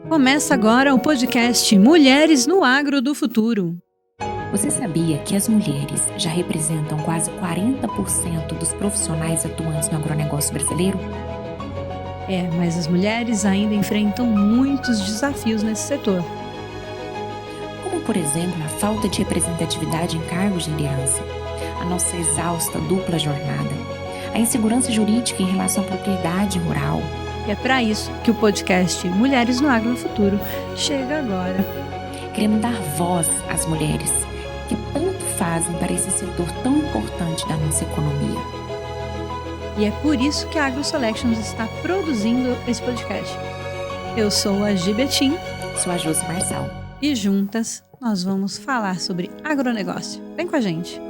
Começa agora o podcast Mulheres no Agro do Futuro. Você sabia que as mulheres já representam quase 40% dos profissionais atuantes no agronegócio brasileiro? Mas as mulheres ainda enfrentam muitos desafios nesse setor. Como, por exemplo, a falta de representatividade em cargos de liderança, a nossa exausta dupla jornada, a insegurança jurídica em relação à propriedade rural. E é para isso que o podcast Mulheres no Agro do Futuro chega agora. Queremos dar voz às mulheres que tanto fazem para esse setor tão importante da nossa economia. E é por isso que a AgroSelections está produzindo esse podcast. Eu sou a Gi Betim. Sou a Josi Marçal. E juntas nós vamos falar sobre agronegócio. Vem com a gente.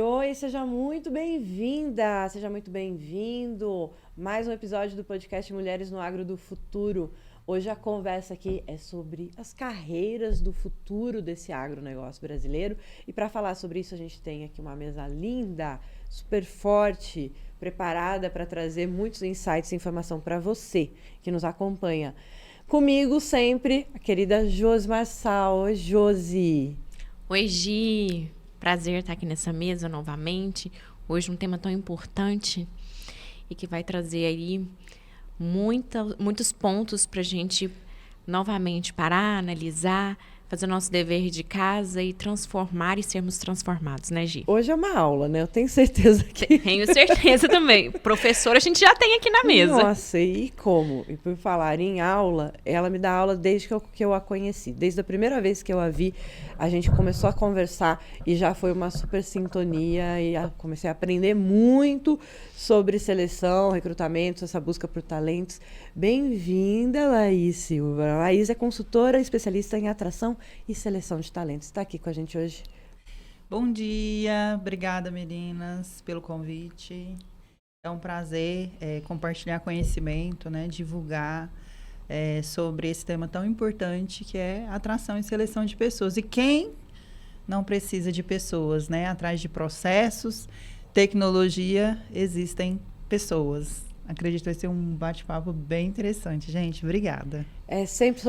Oi, seja muito bem-vinda, seja muito bem-vindo. Mais um episódio do podcast Mulheres no Agro do Futuro. Hoje a conversa aqui é sobre as carreiras do futuro desse agronegócio brasileiro. E para falar sobre isso, a gente tem aqui uma mesa linda, super forte, preparada para trazer muitos insights e informação para você que nos acompanha. Comigo sempre, a querida Josi Marçal. Oi, Josi. Oi, Gi. Prazer estar aqui nessa mesa novamente. Hoje um tema tão importante e que vai trazer aí muitos pontos para a gente novamente parar, analisar, fazer o nosso dever de casa e transformar e sermos transformados, né, Gi? Hoje é uma aula, né? Eu tenho certeza que... Tenho certeza também. Professora a gente já tem aqui na mesa. Nossa, e como? E por falar em aula, ela me dá aula desde que eu a conheci. Desde a primeira vez que eu a vi, a gente começou a conversar e já foi uma super sintonia e comecei a aprender muito sobre seleção, recrutamento, essa busca por talentos. Bem-vinda, Laís Silva. Laís é consultora especialista em atração e seleção de talentos. Está aqui com a gente hoje. Bom dia, obrigada meninas pelo convite. É um prazer compartilhar conhecimento, né, divulgar sobre esse tema tão importante que é atração e seleção de pessoas. E quem não precisa de pessoas, né? Atrás de processos, tecnologia, existem pessoas. Acredito que vai ser um bate-papo bem interessante, gente. Obrigada. É sempre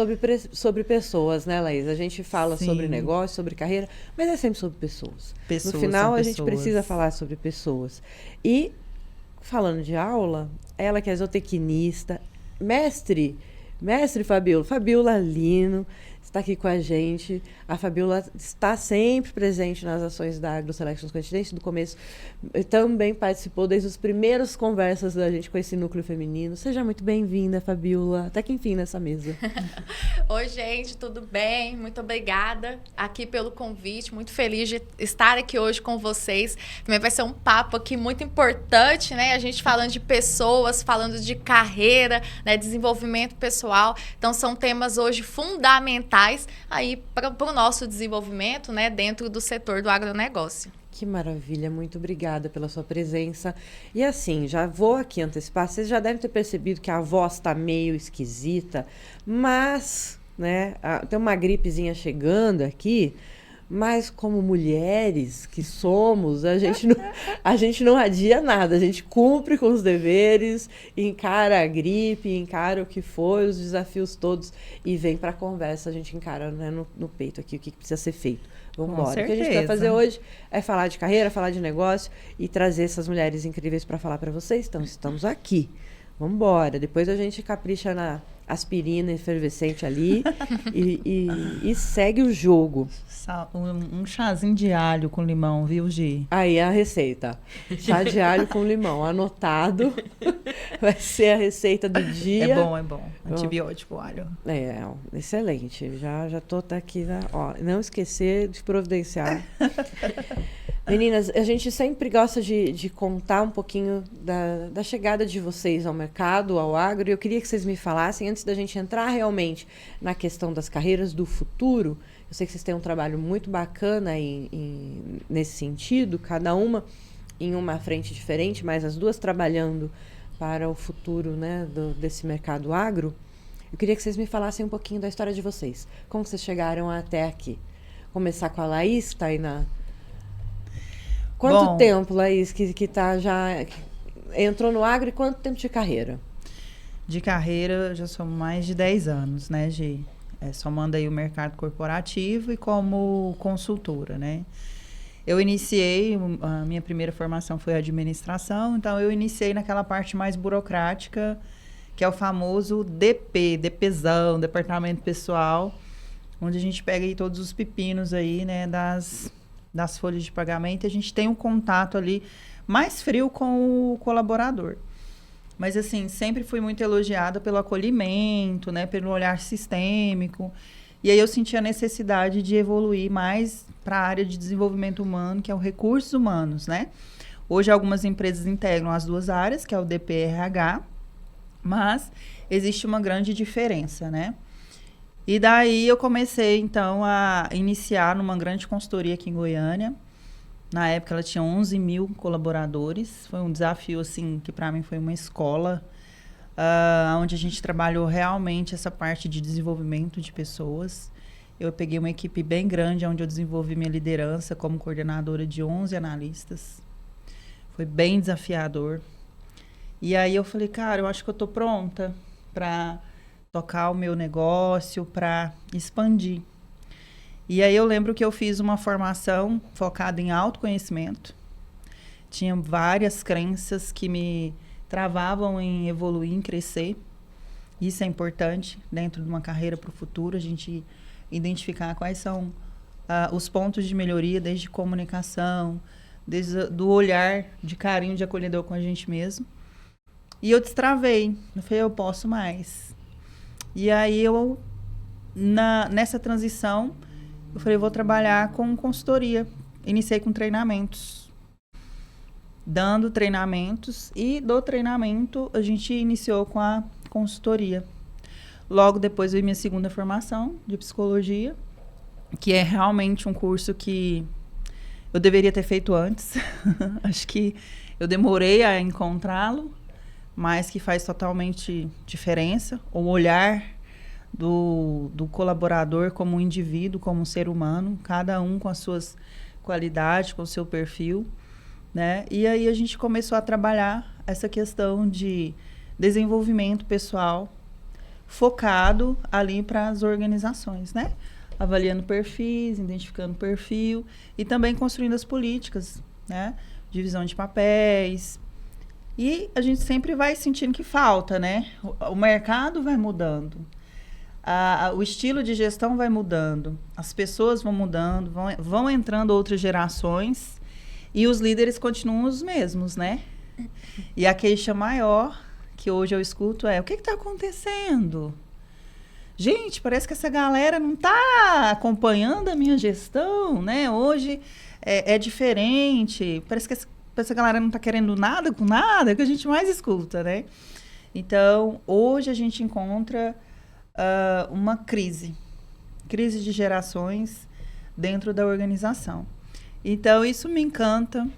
sobre pessoas, né, Laís? A gente fala Sim. sobre negócio, sobre carreira, mas é sempre sobre pessoas. Pessoas No final, a gente pessoas. precisa falar sobre pessoas. E, falando de aula, ela que é zootecnista, mestre Fabiola Lino, está aqui com a gente. A Fabiola está sempre presente nas ações da AgroSelections desde o começo. Também participou desde as primeiras conversas da gente com esse núcleo feminino. Seja muito bem-vinda, Fabiola. Até que enfim nessa mesa. Oi, gente, tudo bem? Muito obrigada aqui pelo convite. Muito feliz de estar aqui hoje com vocês. Também vai ser um papo aqui muito importante, né? A gente falando de pessoas, falando de carreira, né? Desenvolvimento pessoal. Então, são temas hoje fundamentais aí para o nosso desenvolvimento, né? Dentro do setor do agronegócio. Que maravilha, muito obrigada pela sua presença. E assim, já vou aqui antecipar, vocês já devem ter percebido que a voz está meio esquisita, mas, né, tem uma gripezinha chegando aqui, mas como mulheres que somos, a gente não adia nada, a gente cumpre com os deveres, encara a gripe, encara o que for, os desafios todos e vem para a conversa, a gente encara, né, no peito aqui o que precisa ser feito. Vamos embora. O que a gente vai fazer hoje é falar de carreira, falar de negócio e trazer essas mulheres incríveis para falar para vocês. Então, estamos aqui. Vamos embora. Depois a gente capricha na aspirina efervescente ali e segue o jogo. Um chazinho de alho com limão, viu, Gi? Aí a receita. Chá de alho com limão. Anotado. Vai ser a receita do dia. É bom. Antibiótico, alho. Excelente. Já tô aqui. Não esquecer de providenciar. Meninas, a gente sempre gosta de contar um pouquinho da chegada de vocês ao mercado, ao agro, e eu queria que vocês me falassem, antes da gente entrar realmente na questão das carreiras do futuro. Eu sei que vocês têm um trabalho muito bacana nesse sentido, cada uma em uma frente diferente, mas as duas trabalhando para o futuro, né, desse mercado agro. Eu queria que vocês me falassem um pouquinho da história de vocês. Como vocês chegaram até aqui? Começar com a Laís, que está aí na... Quanto tempo, Laís, que tá já... Entrou no agro e quanto tempo de carreira? De carreira, já são mais de 10 anos, né, Gi? Somando aí o mercado corporativo e como consultora, né? Eu iniciei, a minha primeira formação foi administração, então eu iniciei naquela parte mais burocrática, que é o famoso DPzão, Departamento Pessoal, onde a gente pega aí todos os pepinos aí, né, das folhas de pagamento, e a gente tem um contato ali mais frio com o colaborador. Mas, assim, sempre fui muito elogiada pelo acolhimento, né, pelo olhar sistêmico. E aí eu senti a necessidade de evoluir mais para a área de desenvolvimento humano, que é o recursos humanos, né? Hoje algumas empresas integram as duas áreas, que é o DPRH, mas existe uma grande diferença, né? E daí eu comecei, então, a iniciar numa grande consultoria aqui em Goiânia. Na época ela tinha 11 mil colaboradores. Foi um desafio, assim, que para mim foi uma escola, onde a gente trabalhou realmente essa parte de desenvolvimento de pessoas. Eu peguei uma equipe bem grande, onde eu desenvolvi minha liderança como coordenadora de 11 analistas. Foi bem desafiador. E aí eu falei, cara, eu acho que eu tô pronta para tocar o meu negócio, para expandir. E aí eu lembro que eu fiz uma formação focada em autoconhecimento. Tinha várias crenças que me travavam em evoluir, em crescer. Isso é importante dentro de uma carreira para o futuro, a gente identificar quais são os pontos de melhoria, desde comunicação, desde do olhar de carinho, de acolhedor com a gente mesmo. E eu destravei. Eu falei, eu posso mais. E aí eu, nessa transição, eu falei, eu vou trabalhar com consultoria. Iniciei com treinamentos. Dando treinamentos. E do treinamento, a gente iniciou com a consultoria. Logo depois veio minha segunda formação de psicologia, que é realmente um curso que eu deveria ter feito antes. Acho que eu demorei a encontrá-lo, mas que faz totalmente diferença. O olhar do colaborador como um indivíduo, como um ser humano, cada um com as suas qualidades, com o seu perfil, né? E aí a gente começou a trabalhar essa questão de desenvolvimento pessoal focado ali para as organizações, né? Avaliando perfis, identificando perfil e também construindo as políticas, né? Divisão de papéis. E a gente sempre vai sentindo que falta, né? O mercado vai mudando. O estilo de gestão vai mudando. As pessoas vão mudando, vão entrando outras gerações e os líderes continuam os mesmos, né? E a queixa maior que hoje eu escuto é, o que está acontecendo? Gente, parece que essa galera não está acompanhando a minha gestão, né? Hoje é diferente, parece que essa galera não está querendo nada com nada, é o que a gente mais escuta, né? Então, hoje a gente encontra uma crise de gerações dentro da organização. Então, isso me encanta.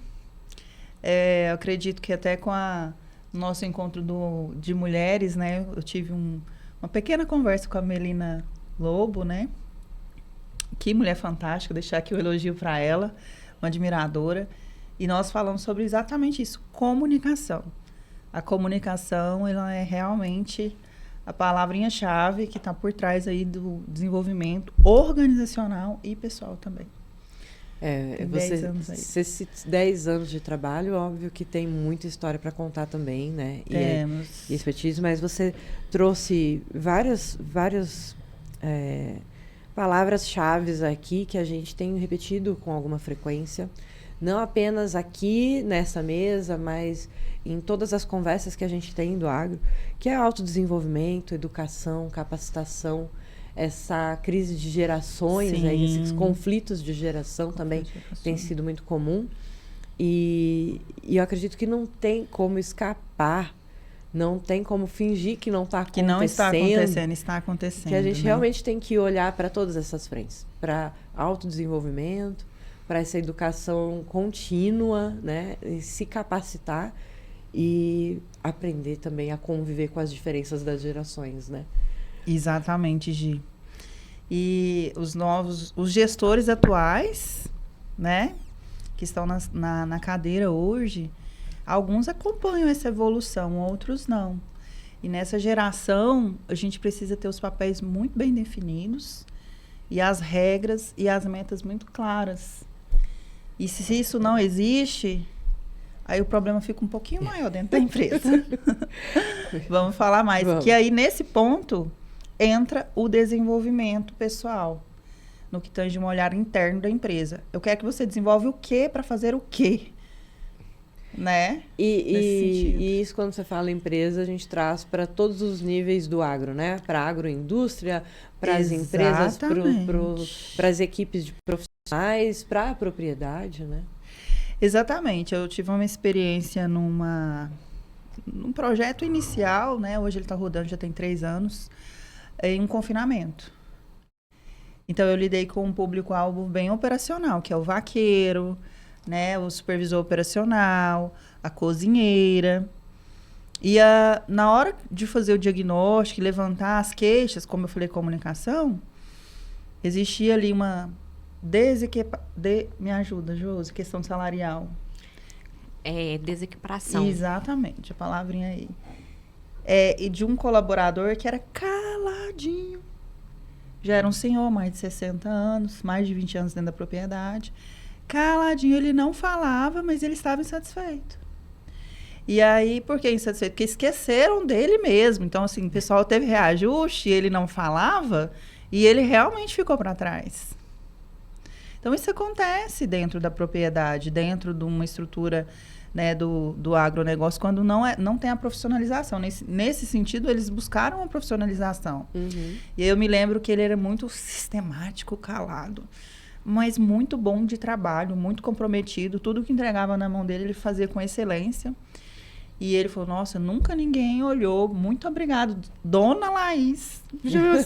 Eu acredito que até com nosso encontro de mulheres, né? Eu tive uma pequena conversa com a Melina Lobo, né? Que mulher fantástica, deixar aqui o elogio para ela, uma admiradora. E nós falamos sobre exatamente isso, comunicação. A comunicação, ela é realmente a palavrinha-chave que está por trás aí do desenvolvimento organizacional e pessoal também. 10 anos aí. 10 anos de trabalho, óbvio que tem muita história para contar também, né? Temos. E expertise, mas você trouxe várias palavras-chave aqui que a gente tem repetido com alguma frequência, não apenas aqui nessa mesa, mas em todas as conversas que a gente tem do agro, que é autodesenvolvimento, educação, capacitação, essa crise de gerações, né, esses conflitos de geração também tem sido muito comum. E eu acredito que não tem como escapar, não tem como fingir que não está acontecendo. Que não está acontecendo, está acontecendo. Que a gente realmente tem que olhar para todas essas frentes, para autodesenvolvimento, para essa educação contínua, né, e se capacitar e aprender também a conviver com as diferenças das gerações, né? Exatamente, Gi. E os gestores atuais, né, que estão na cadeira hoje, alguns acompanham essa evolução, outros não. E nessa geração, a gente precisa ter os papéis muito bem definidos e as regras e as metas muito claras. E se isso não existe, aí o problema fica um pouquinho maior dentro da empresa. Vamos falar mais. Vamos. Que aí, nesse ponto, entra o desenvolvimento pessoal, no que tange um olhar interno da empresa. Eu quero que você desenvolve o quê para fazer o quê? Né? E isso, quando você fala empresa, a gente traz para todos os níveis do agro, né? Para a agroindústria, para as empresas, para as equipes de profissionais, para a propriedade, né? Exatamente. Eu tive uma experiência num projeto inicial, né? Hoje ele está rodando, já tem 3 anos, em um confinamento. Então, eu lidei com um público-alvo bem operacional, que é o vaqueiro, né, o supervisor operacional, a cozinheira. E na hora de fazer o diagnóstico e levantar as queixas, como eu falei, comunicação, existia ali uma me ajuda, Josi, questão salarial. Desequiparação. Exatamente, a palavrinha aí. E de um colaborador que era caladinho. Já era um senhor, mais de 60 anos, mais de 20 anos dentro da propriedade. Caladinho, ele não falava, mas ele estava insatisfeito. E aí, por que insatisfeito? Porque esqueceram dele mesmo. Então, assim, o pessoal teve reajuste, ele não falava, e ele realmente ficou para trás. Então, isso acontece dentro da propriedade, dentro de uma estrutura, né, do agronegócio, quando não tem a profissionalização. Nesse sentido, eles buscaram a profissionalização. Uhum. E eu me lembro que ele era muito sistemático, calado, mas muito bom de trabalho, muito comprometido. Tudo que entregava na mão dele, ele fazia com excelência. E ele falou, nossa, nunca ninguém olhou. Muito obrigado, Dona Laís.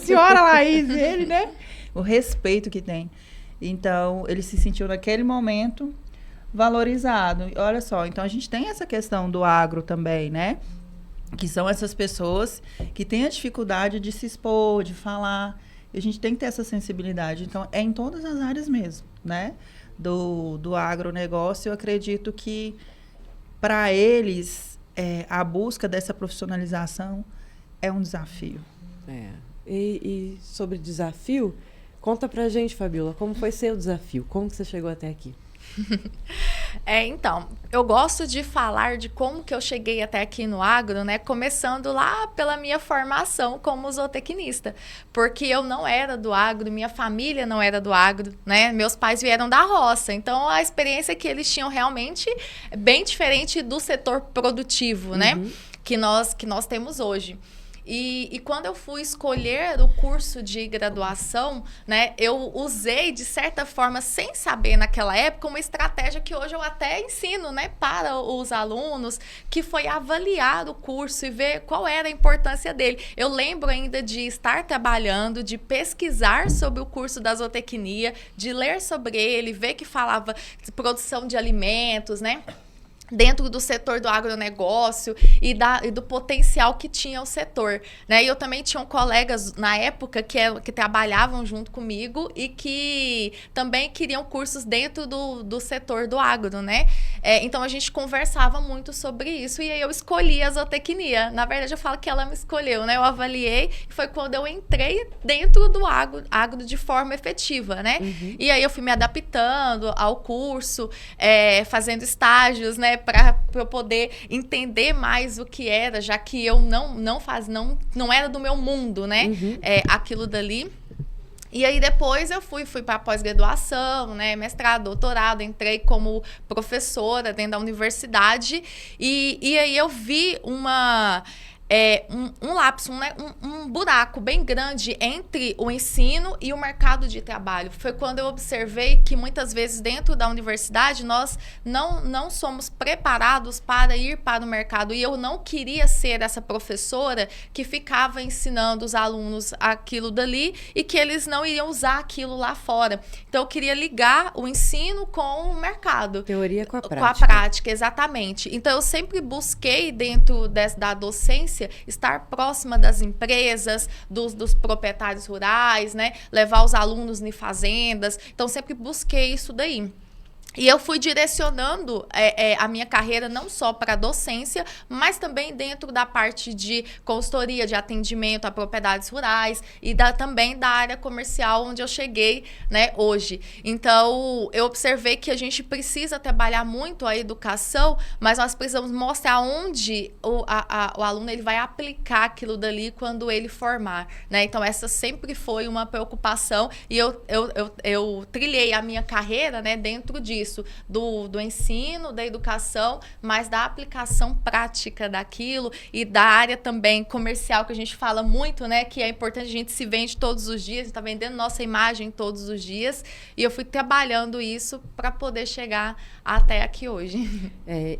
Senhora Laís, ele, né? O respeito que tem. Então, ele se sentiu naquele momento valorizado. Olha só, então a gente tem essa questão do agro também, né? Que são essas pessoas que têm a dificuldade de se expor, de falar. E a gente tem que ter essa sensibilidade. Então, é em todas as áreas mesmo, né? Do agronegócio, eu acredito que, para eles, a busca dessa profissionalização é um desafio. E sobre desafio, conta pra gente, Fabiola, como foi seu desafio? Como que você chegou até aqui? Então, eu gosto de falar de como que eu cheguei até aqui no agro, né? Começando lá pela minha formação como zootecnista, porque eu não era do agro, minha família não era do agro, né? Meus pais vieram da roça, então a experiência que eles tinham realmente é bem diferente do setor produtivo, né? Que nós temos hoje. E quando eu fui escolher o curso de graduação, né, eu usei, de certa forma, sem saber naquela época, uma estratégia que hoje eu até ensino, né, para os alunos, que foi avaliar o curso e ver qual era a importância dele. Eu lembro ainda de estar trabalhando, de pesquisar sobre o curso da zootecnia, de ler sobre ele, ver que falava de produção de alimentos, né? Dentro do setor do agronegócio e do potencial que tinha o setor, né? E eu também tinha colegas na época que trabalhavam junto comigo e que também queriam cursos dentro do setor do agro, né? Então a gente conversava muito sobre isso e aí eu escolhi a zootecnia. Na verdade, eu falo que ela me escolheu, né? Eu avaliei e foi quando eu entrei dentro do agro de forma efetiva, né? E aí eu fui me adaptando ao curso, fazendo estágios, né? Para eu poder entender mais o que era, já que eu não era do meu mundo, né? Aquilo dali. E aí depois eu fui para pós-graduação, né? Mestrado, doutorado, entrei como professora dentro da universidade e aí eu vi um lapso, um buraco bem grande entre o ensino e o mercado de trabalho. Foi quando eu observei que muitas vezes dentro da universidade nós não somos preparados para ir para o mercado e eu não queria ser essa professora que ficava ensinando os alunos aquilo dali e que eles não iriam usar aquilo lá fora. Então eu queria ligar o ensino com o mercado. Teoria com a prática. Com a prática, exatamente. Então eu sempre busquei dentro da docência estar próxima das empresas, dos proprietários rurais, né? Levar os alunos em fazendas. Então, sempre busquei isso daí. E eu fui direcionando a minha carreira não só para a docência, mas também dentro da parte de consultoria, de atendimento a propriedades rurais e também da área comercial, onde eu cheguei, né, hoje. Então, eu observei que a gente precisa trabalhar muito a educação, mas nós precisamos mostrar onde o aluno ele vai aplicar aquilo dali quando ele formar, né? Então, essa sempre foi uma preocupação e eu trilhei a minha carreira, né, dentro disso. Do ensino, da educação, mas da aplicação prática daquilo e da área também comercial, que a gente fala muito, né? Que é importante, a gente se vende todos os dias, a gente está vendendo nossa imagem todos os dias. E eu fui trabalhando isso para poder chegar até aqui hoje.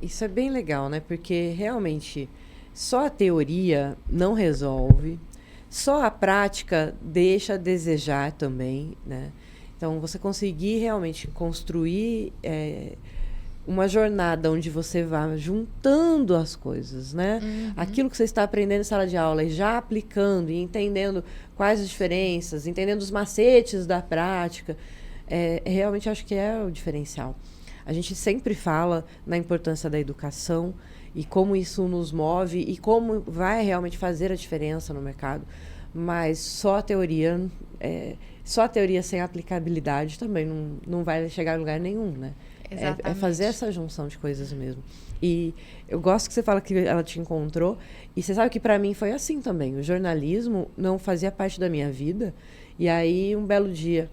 Isso é bem legal, né? Porque realmente só a teoria não resolve, só a prática deixa a desejar também, né? Então, você conseguir realmente construir uma jornada onde você vá juntando as coisas, né? Uhum. Aquilo que você está aprendendo em sala de aula e já aplicando e entendendo quais as diferenças, entendendo os macetes da prática, realmente acho que é o diferencial. A gente sempre fala na importância da educação e como isso nos move e como vai realmente fazer a diferença no mercado, mas só a teoria... Só a teoria sem aplicabilidade também não vai chegar a lugar nenhum, né? É fazer essa junção de coisas mesmo. E eu gosto que você fala que ela te encontrou. E você sabe que para mim foi assim também. O jornalismo não fazia parte da minha vida. E aí, um belo dia,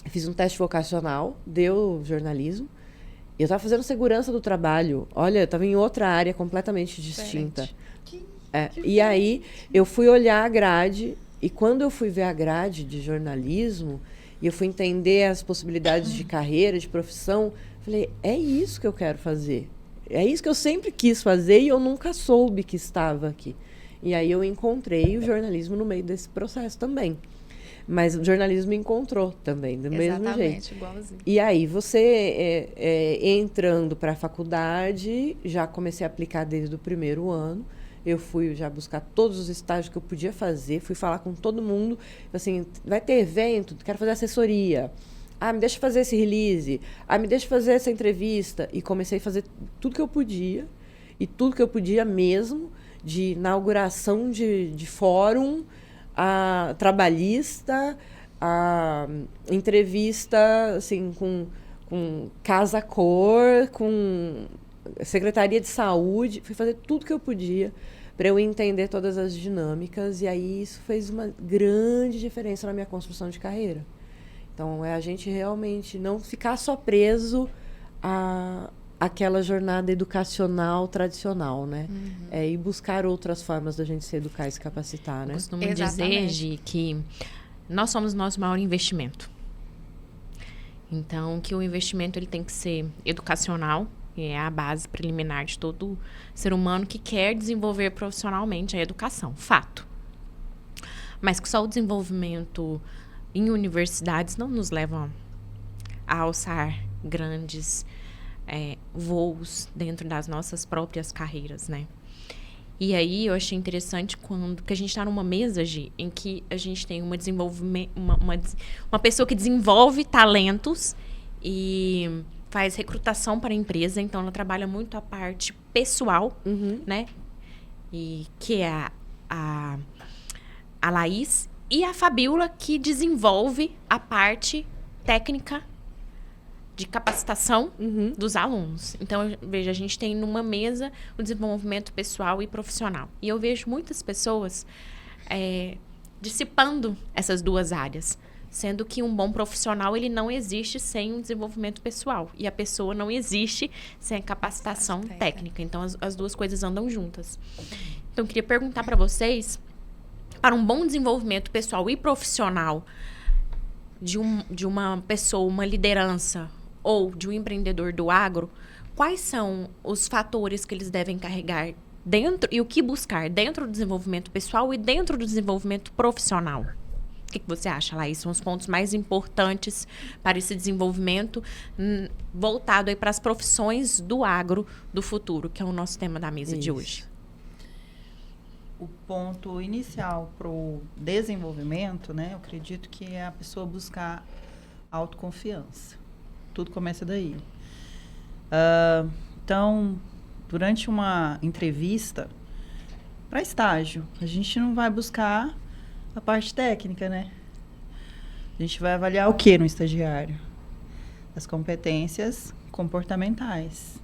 fiz um teste vocacional, deu jornalismo. E eu estava fazendo segurança do trabalho. Olha, eu estava em outra área completamente distinta. E aí, eu fui olhar a grade... E quando eu fui ver a grade de jornalismo, e eu fui entender as possibilidades de carreira, de profissão, falei, é isso que eu quero fazer. É isso que eu sempre quis fazer e eu nunca soube que estava aqui. E aí eu encontrei o jornalismo no meio desse processo também. Mas o jornalismo me encontrou também, do mesmo jeito. Exatamente, igualzinho. E aí você, entrando para a faculdade, já comecei a aplicar desde o primeiro ano. Eu fui já buscar todos os estágios que eu podia fazer, fui falar com todo mundo, assim, vai ter evento, quero fazer assessoria. Me deixa fazer esse release. Me deixa fazer essa entrevista. E comecei a fazer tudo que eu podia, e tudo que eu podia mesmo, de inauguração de fórum, a trabalhista, a entrevista, assim, com Casa Cor, com Secretaria de Saúde. Fui fazer tudo que eu podia para eu entender todas as dinâmicas, e aí isso fez uma grande diferença na minha construção de carreira. Então, a gente realmente não ficar só preso àquela jornada educacional tradicional, né? Uhum. E buscar outras formas da gente se educar e se capacitar, né? Eu costumo dizer, Gi, que nós somos o nosso maior investimento. Então, que o investimento ele tem que ser educacional, é a base preliminar de todo ser humano que quer desenvolver profissionalmente a educação. Fato. Mas que só o desenvolvimento em universidades não nos leva a alçar grandes voos dentro das nossas próprias carreiras, né? E aí eu achei interessante que a gente está numa mesa, Gi, em que a gente tem uma pessoa que desenvolve talentos e faz recrutação para a empresa, então ela trabalha muito a parte pessoal, né? E que é a Laís e a Fabíola, que desenvolve a parte técnica de capacitação dos alunos. Então, veja, a gente tem numa mesa o desenvolvimento pessoal e profissional. E eu vejo muitas pessoas dissipando essas duas áreas, sendo que um bom profissional ele não existe sem um desenvolvimento pessoal. E a pessoa não existe sem a capacitação técnica. Então, as duas coisas andam juntas. Então, eu queria perguntar para vocês, para um bom desenvolvimento pessoal e profissional de uma pessoa, uma liderança ou de um empreendedor do agro, quais são os fatores que eles devem carregar dentro e o que buscar dentro do desenvolvimento pessoal e dentro do desenvolvimento profissional? O que você acha, Laís? São os pontos mais importantes para esse desenvolvimento voltado aí para as profissões do agro do futuro, que é o nosso tema da mesa de hoje. O ponto inicial para o desenvolvimento, né? Eu acredito que é a pessoa buscar autoconfiança. Tudo começa daí. Então, durante uma entrevista para estágio, a gente não vai buscar a parte técnica, né? A gente vai avaliar o que no estagiário? As competências comportamentais.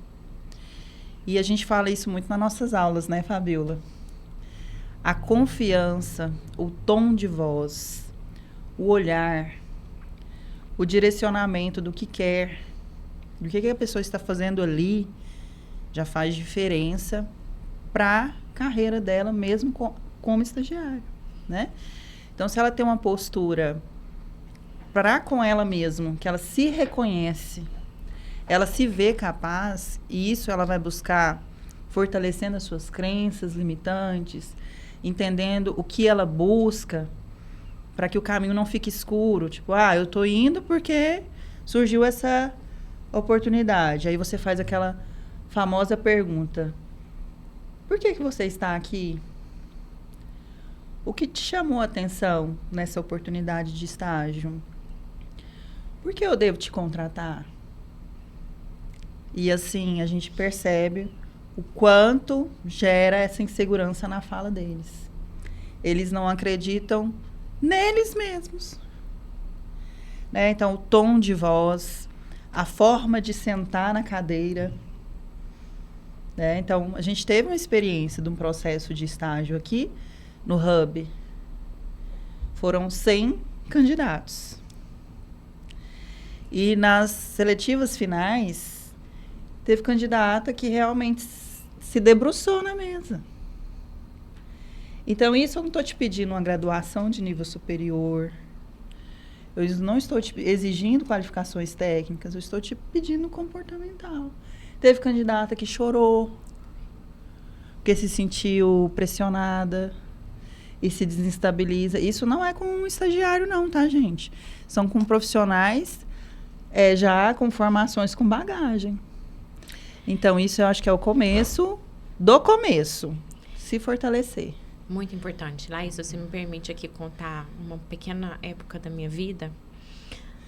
E a gente fala isso muito nas nossas aulas, né, Fabiola? A confiança, o tom de voz, o olhar, o direcionamento do que quer, do que a pessoa está fazendo ali, já faz diferença para a carreira dela, mesmo como estagiário, né? Então, se ela tem uma postura para com ela mesma, que ela se reconhece, ela se vê capaz, e isso ela vai buscar fortalecendo as suas crenças limitantes, entendendo o que ela busca, para que o caminho não fique escuro. Tipo, eu tô indo porque surgiu essa oportunidade. Aí você faz aquela famosa pergunta: por que você está aqui? O que te chamou a atenção nessa oportunidade de estágio? Por que eu devo te contratar? E assim, a gente percebe o quanto gera essa insegurança na fala deles. Eles não acreditam neles mesmos. Né? Então, o tom de voz, a forma de sentar na cadeira. Né? Então, a gente teve uma experiência de um processo de estágio aqui no Hub. Foram 100 candidatos. E nas seletivas finais, teve candidata que realmente se debruçou na mesa. Então, isso eu não estou te pedindo uma graduação de nível superior. Eu não estou te exigindo qualificações técnicas, eu estou te pedindo comportamental. Teve candidata que chorou, porque se sentiu pressionada e se desestabiliza. Isso não é com um estagiário não, tá, gente? São com profissionais já com formações com bagagem. Então, isso eu acho que é o começo do começo. Se fortalecer. Muito importante. Laís, se você me permite aqui contar uma pequena época da minha vida.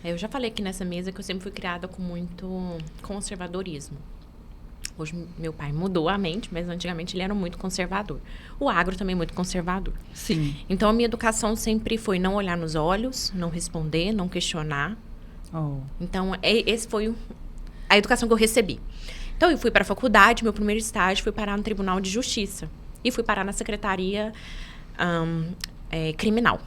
Eu já falei aqui nessa mesa que eu sempre fui criada com muito conservadorismo. Hoje, meu pai mudou a mente, mas antigamente ele era muito conservador. O agro também é muito conservador. Sim. Então, a minha educação sempre foi não olhar nos olhos, não responder, não questionar. Então, esse foi a educação que eu recebi. Então, eu fui para a faculdade, meu primeiro estágio foi parar no Tribunal de Justiça. E fui parar na Secretaria Criminal.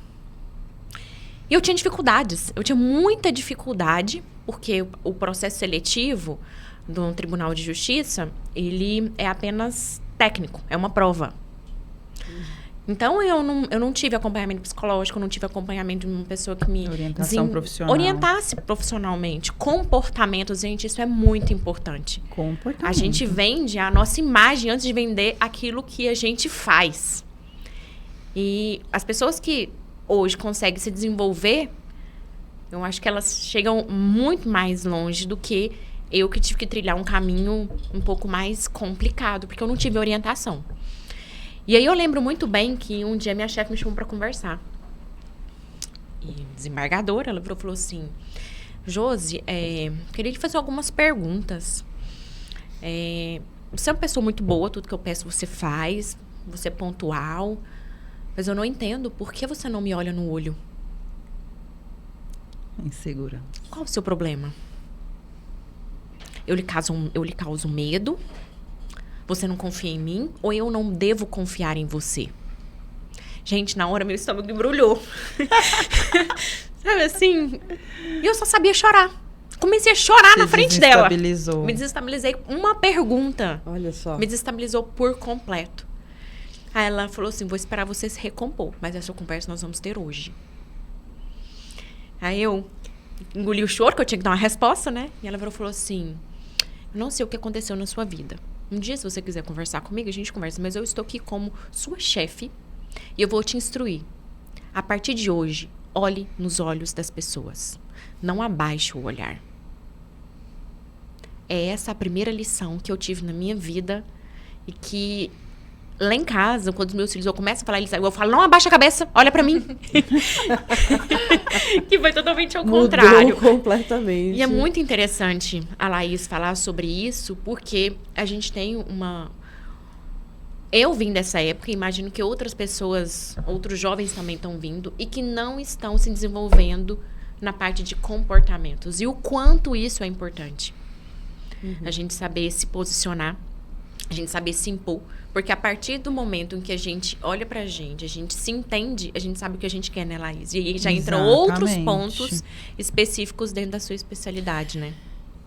E eu tinha dificuldades. Eu tinha muita dificuldade, porque o processo seletivo do Tribunal de Justiça, ele é apenas técnico, é uma prova. Então, eu não tive acompanhamento psicológico, não tive acompanhamento de uma pessoa que me orientasse profissionalmente. Comportamentos, gente, isso é muito importante. Comportamento. A gente vende a nossa imagem antes de vender aquilo que a gente faz. E as pessoas que hoje conseguem se desenvolver, eu acho que elas chegam muito mais longe do que eu que tive que trilhar um caminho um pouco mais complicado, porque eu não tive orientação. E aí eu lembro muito bem que um dia minha chefe me chamou para conversar. E desembargadora, ela falou assim: Josi, queria te fazer algumas perguntas. Você é uma pessoa muito boa, tudo que eu peço você faz, você é pontual, mas eu não entendo por que você não me olha no olho. Insegura. Qual o seu problema? Eu lhe causo medo? Você não confia em mim? Ou eu não devo confiar em você? Gente, na hora meu estômago embrulhou. Sabe assim? E eu só sabia chorar. Comecei a chorar na frente dela. Me desestabilizei. Uma pergunta. Olha só. Me desestabilizou por completo. Aí ela falou assim: vou esperar você se recompor, mas essa conversa nós vamos ter hoje. Aí eu engoli o choro, que eu tinha que dar uma resposta, né? E ela falou assim: eu não sei o que aconteceu na sua vida. Um dia, se você quiser conversar comigo, a gente conversa. Mas eu estou aqui como sua chefe e eu vou te instruir. A partir de hoje, olhe nos olhos das pessoas. Não abaixe o olhar. É essa a primeira lição que eu tive na minha vida e que lá em casa, quando os meus filhos, eu começo a falar, eu falo, não, abaixa a cabeça, olha pra mim. Que foi totalmente ao contrário. Mudou completamente. E é muito interessante a Laís falar sobre isso, porque a gente tem uma... Eu vim dessa época, imagino que outras pessoas, outros jovens também estão vindo e que não estão se desenvolvendo na parte de comportamentos. E o quanto isso é importante. A gente saber se posicionar, a gente saber se impor. Porque a partir do momento em que a gente olha pra gente, a gente se entende, a gente sabe o que a gente quer, né, Laís? E aí já entram outros pontos específicos dentro da sua especialidade, né?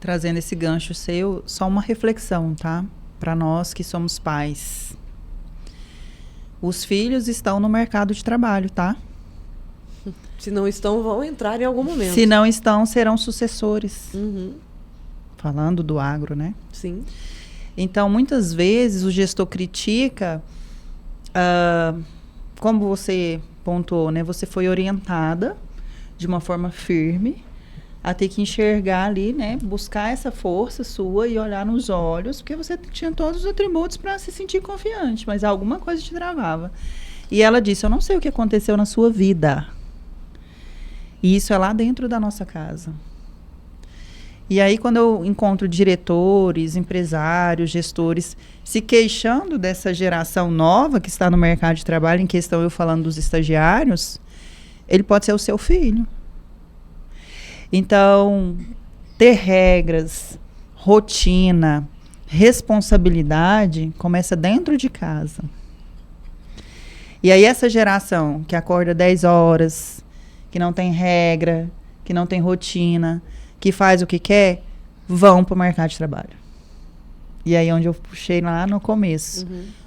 Trazendo esse gancho seu, só uma reflexão, tá? Para nós que somos pais. Os filhos estão no mercado de trabalho, tá? Se não estão, vão entrar em algum momento. Se não estão, serão sucessores. Uhum. Falando do agro, né? Sim. Então, muitas vezes, o gestor critica, como você pontuou, né? Você foi orientada de uma forma firme a ter que enxergar ali, né? Buscar essa força sua e olhar nos olhos, porque você tinha todos os atributos para se sentir confiante, mas alguma coisa te travava. E ela disse, eu não sei o que aconteceu na sua vida. E isso é lá dentro da nossa casa. E aí, quando eu encontro diretores, empresários, gestores se queixando dessa geração nova que está no mercado de trabalho, em questão eu falando dos estagiários, ele pode ser o seu filho. Então, ter regras, rotina, responsabilidade começa dentro de casa. E aí, essa geração que acorda 10 horas, que não tem regra, que não tem rotina, que faz o que quer, vão para o mercado de trabalho. E aí onde eu puxei lá no começo,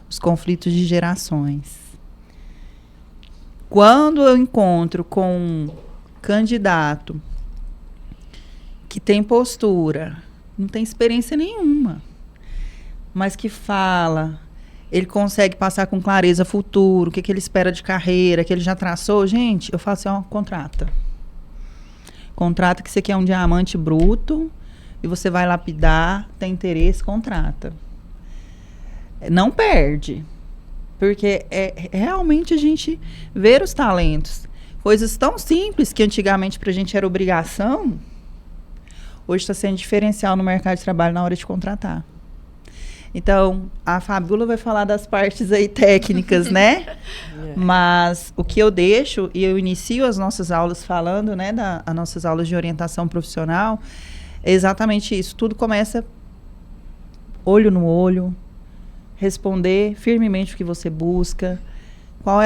os conflitos de gerações. Quando eu encontro com um candidato que tem postura, não tem experiência nenhuma, mas que fala, ele consegue passar com clareza futuro, o que ele espera de carreira, que ele já traçou, gente, eu falo assim, ó, contrata. Contrata que você quer um diamante bruto e você vai lapidar, tem interesse, contrata. Não perde. Porque é realmente a gente ver os talentos. Coisas tão simples que antigamente pra gente era obrigação, hoje está sendo diferencial no mercado de trabalho na hora de contratar. Então, a Fabiola vai falar das partes aí técnicas, né? Mas o que eu deixo, e eu inicio as nossas aulas falando, né, as nossas aulas de orientação profissional, é exatamente isso. Tudo começa olho no olho, responder firmemente o que você busca, qual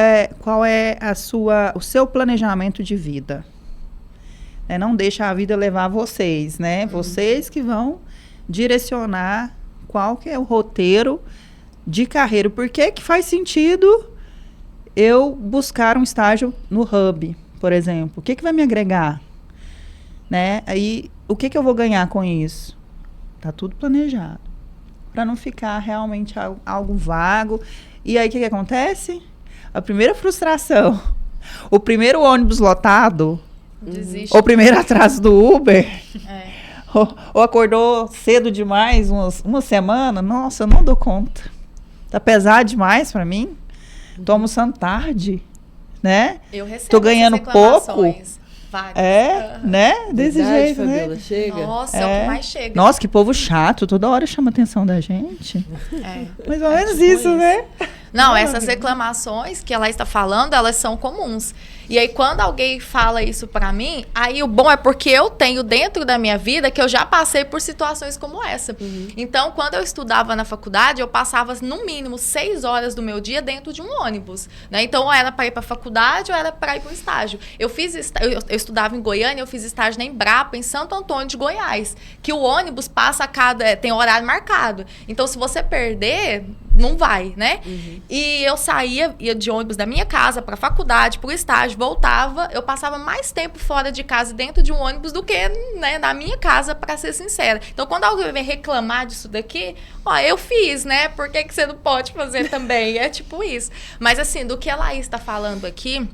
é o seu planejamento de vida. Não deixa a vida levar vocês, né? Vocês que vão direcionar qual que é o roteiro de carreira. Por que que faz sentido eu buscar um estágio no Hub, por exemplo? O que que vai me agregar? Né? Aí, o que que eu vou ganhar com isso? Tá tudo planejado. Para não ficar realmente algo vago. E aí, o que que acontece? A primeira frustração. O primeiro ônibus lotado. Desiste. O primeiro atraso do Uber. Ou acordou cedo demais, uma semana, nossa, eu não dou conta. Tá pesado demais para mim. Tô almoçando tarde, né? Eu recebo tô ganhando pouco. Várias. Né? Desse Verdade, jeito, Fabiola, né? chega. Nossa, é o que mais chega. Nossa, que povo chato, toda hora chama a atenção da gente. Mais ou menos isso, né? Não, essas reclamações que ela está falando, elas são comuns. E aí, quando alguém fala isso pra mim, aí o bom é porque eu tenho dentro da minha vida que eu já passei por situações como essa. Então, quando eu estudava na faculdade, eu passava, no mínimo, 6 horas do meu dia dentro de um ônibus, né? Então, ou era para ir pra faculdade ou era para ir para um estágio. Eu estudava em Goiânia, eu fiz estágio na Embrapa, em Santo Antônio de Goiás, que o ônibus passa tem horário marcado. Então, se você perder, não vai, né? E eu ia de ônibus da minha casa pra faculdade, pro estágio, voltava, eu passava mais tempo fora de casa dentro de um ônibus do que, né, na minha casa, pra ser sincera. Então, quando alguém vem reclamar disso daqui, ó, eu fiz, né? Por que você não pode fazer também? É tipo isso. Mas, assim, do que a Laís tá falando aqui,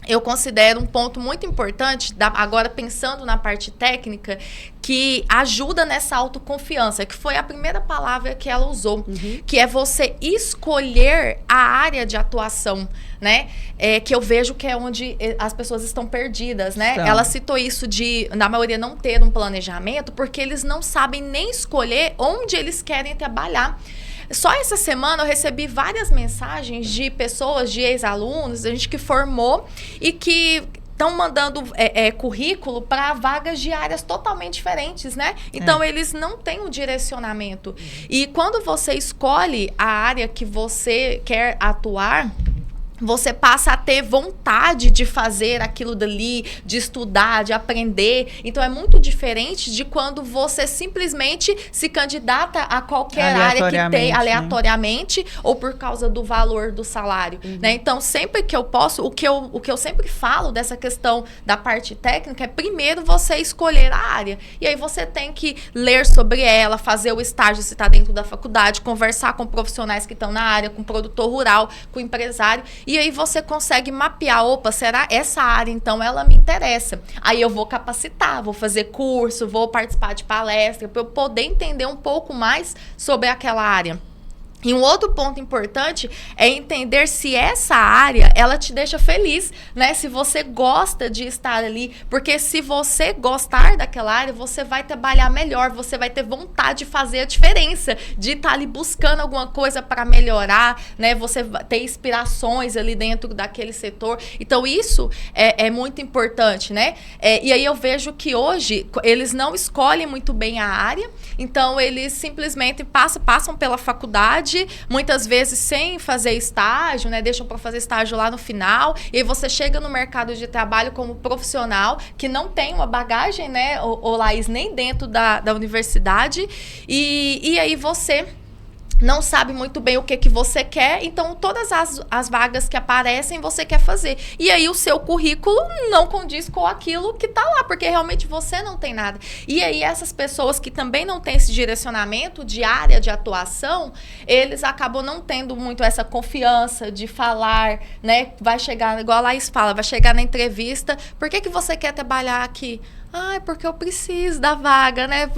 eu considero um ponto muito importante, agora pensando na parte técnica, que ajuda nessa autoconfiança, que foi a primeira palavra que ela usou, que é você escolher a área de atuação, né? Que eu vejo que é onde as pessoas estão perdidas, né? Estão. Ela citou isso de, na maioria, não ter um planejamento, porque eles não sabem nem escolher onde eles querem trabalhar. Só essa semana eu recebi várias mensagens de pessoas, de ex-alunos, a gente que formou e que estão mandando currículo para vagas de áreas totalmente diferentes, né? Então, eles não têm um direcionamento. E quando você escolhe a área que você quer atuar, você passa a ter vontade de fazer aquilo dali, de estudar, de aprender. Então, é muito diferente de quando você simplesmente se candidata a qualquer área que tem, aleatoriamente, ou por causa do valor do salário. Né? Então, sempre que eu posso, o que eu sempre falo dessa questão da parte técnica é, primeiro, você escolher a área. E aí, você tem que ler sobre ela, fazer o estágio se está dentro da faculdade, conversar com profissionais que estão na área, com o produtor rural, com o empresário. E aí você consegue mapear, opa, será essa área, então, ela me interessa. Aí eu vou capacitar, vou fazer curso, vou participar de palestra, para eu poder entender um pouco mais sobre aquela área. E um outro ponto importante é entender se essa área, ela te deixa feliz, né? Se você gosta de estar ali, porque se você gostar daquela área, você vai trabalhar melhor, você vai ter vontade de fazer a diferença, de estar ali buscando alguma coisa para melhorar, né? Você vai ter inspirações ali dentro daquele setor. Então, isso é muito importante, né? E aí eu vejo que hoje, eles não escolhem muito bem a área, então eles simplesmente passam pela faculdade, muitas vezes sem fazer estágio, né? Deixam para fazer estágio lá no final, e aí você chega no mercado de trabalho como profissional que não tem uma bagagem, né, Laís, nem dentro da universidade, e aí você não sabe muito bem o que você quer, então todas as vagas que aparecem você quer fazer. E aí o seu currículo não condiz com aquilo que tá lá, porque realmente você não tem nada. E aí essas pessoas que também não têm esse direcionamento de área de atuação, eles acabam não tendo muito essa confiança de falar, né? Vai chegar, igual a Laís fala, vai chegar na entrevista, por que você quer trabalhar aqui? Porque eu preciso da vaga, né?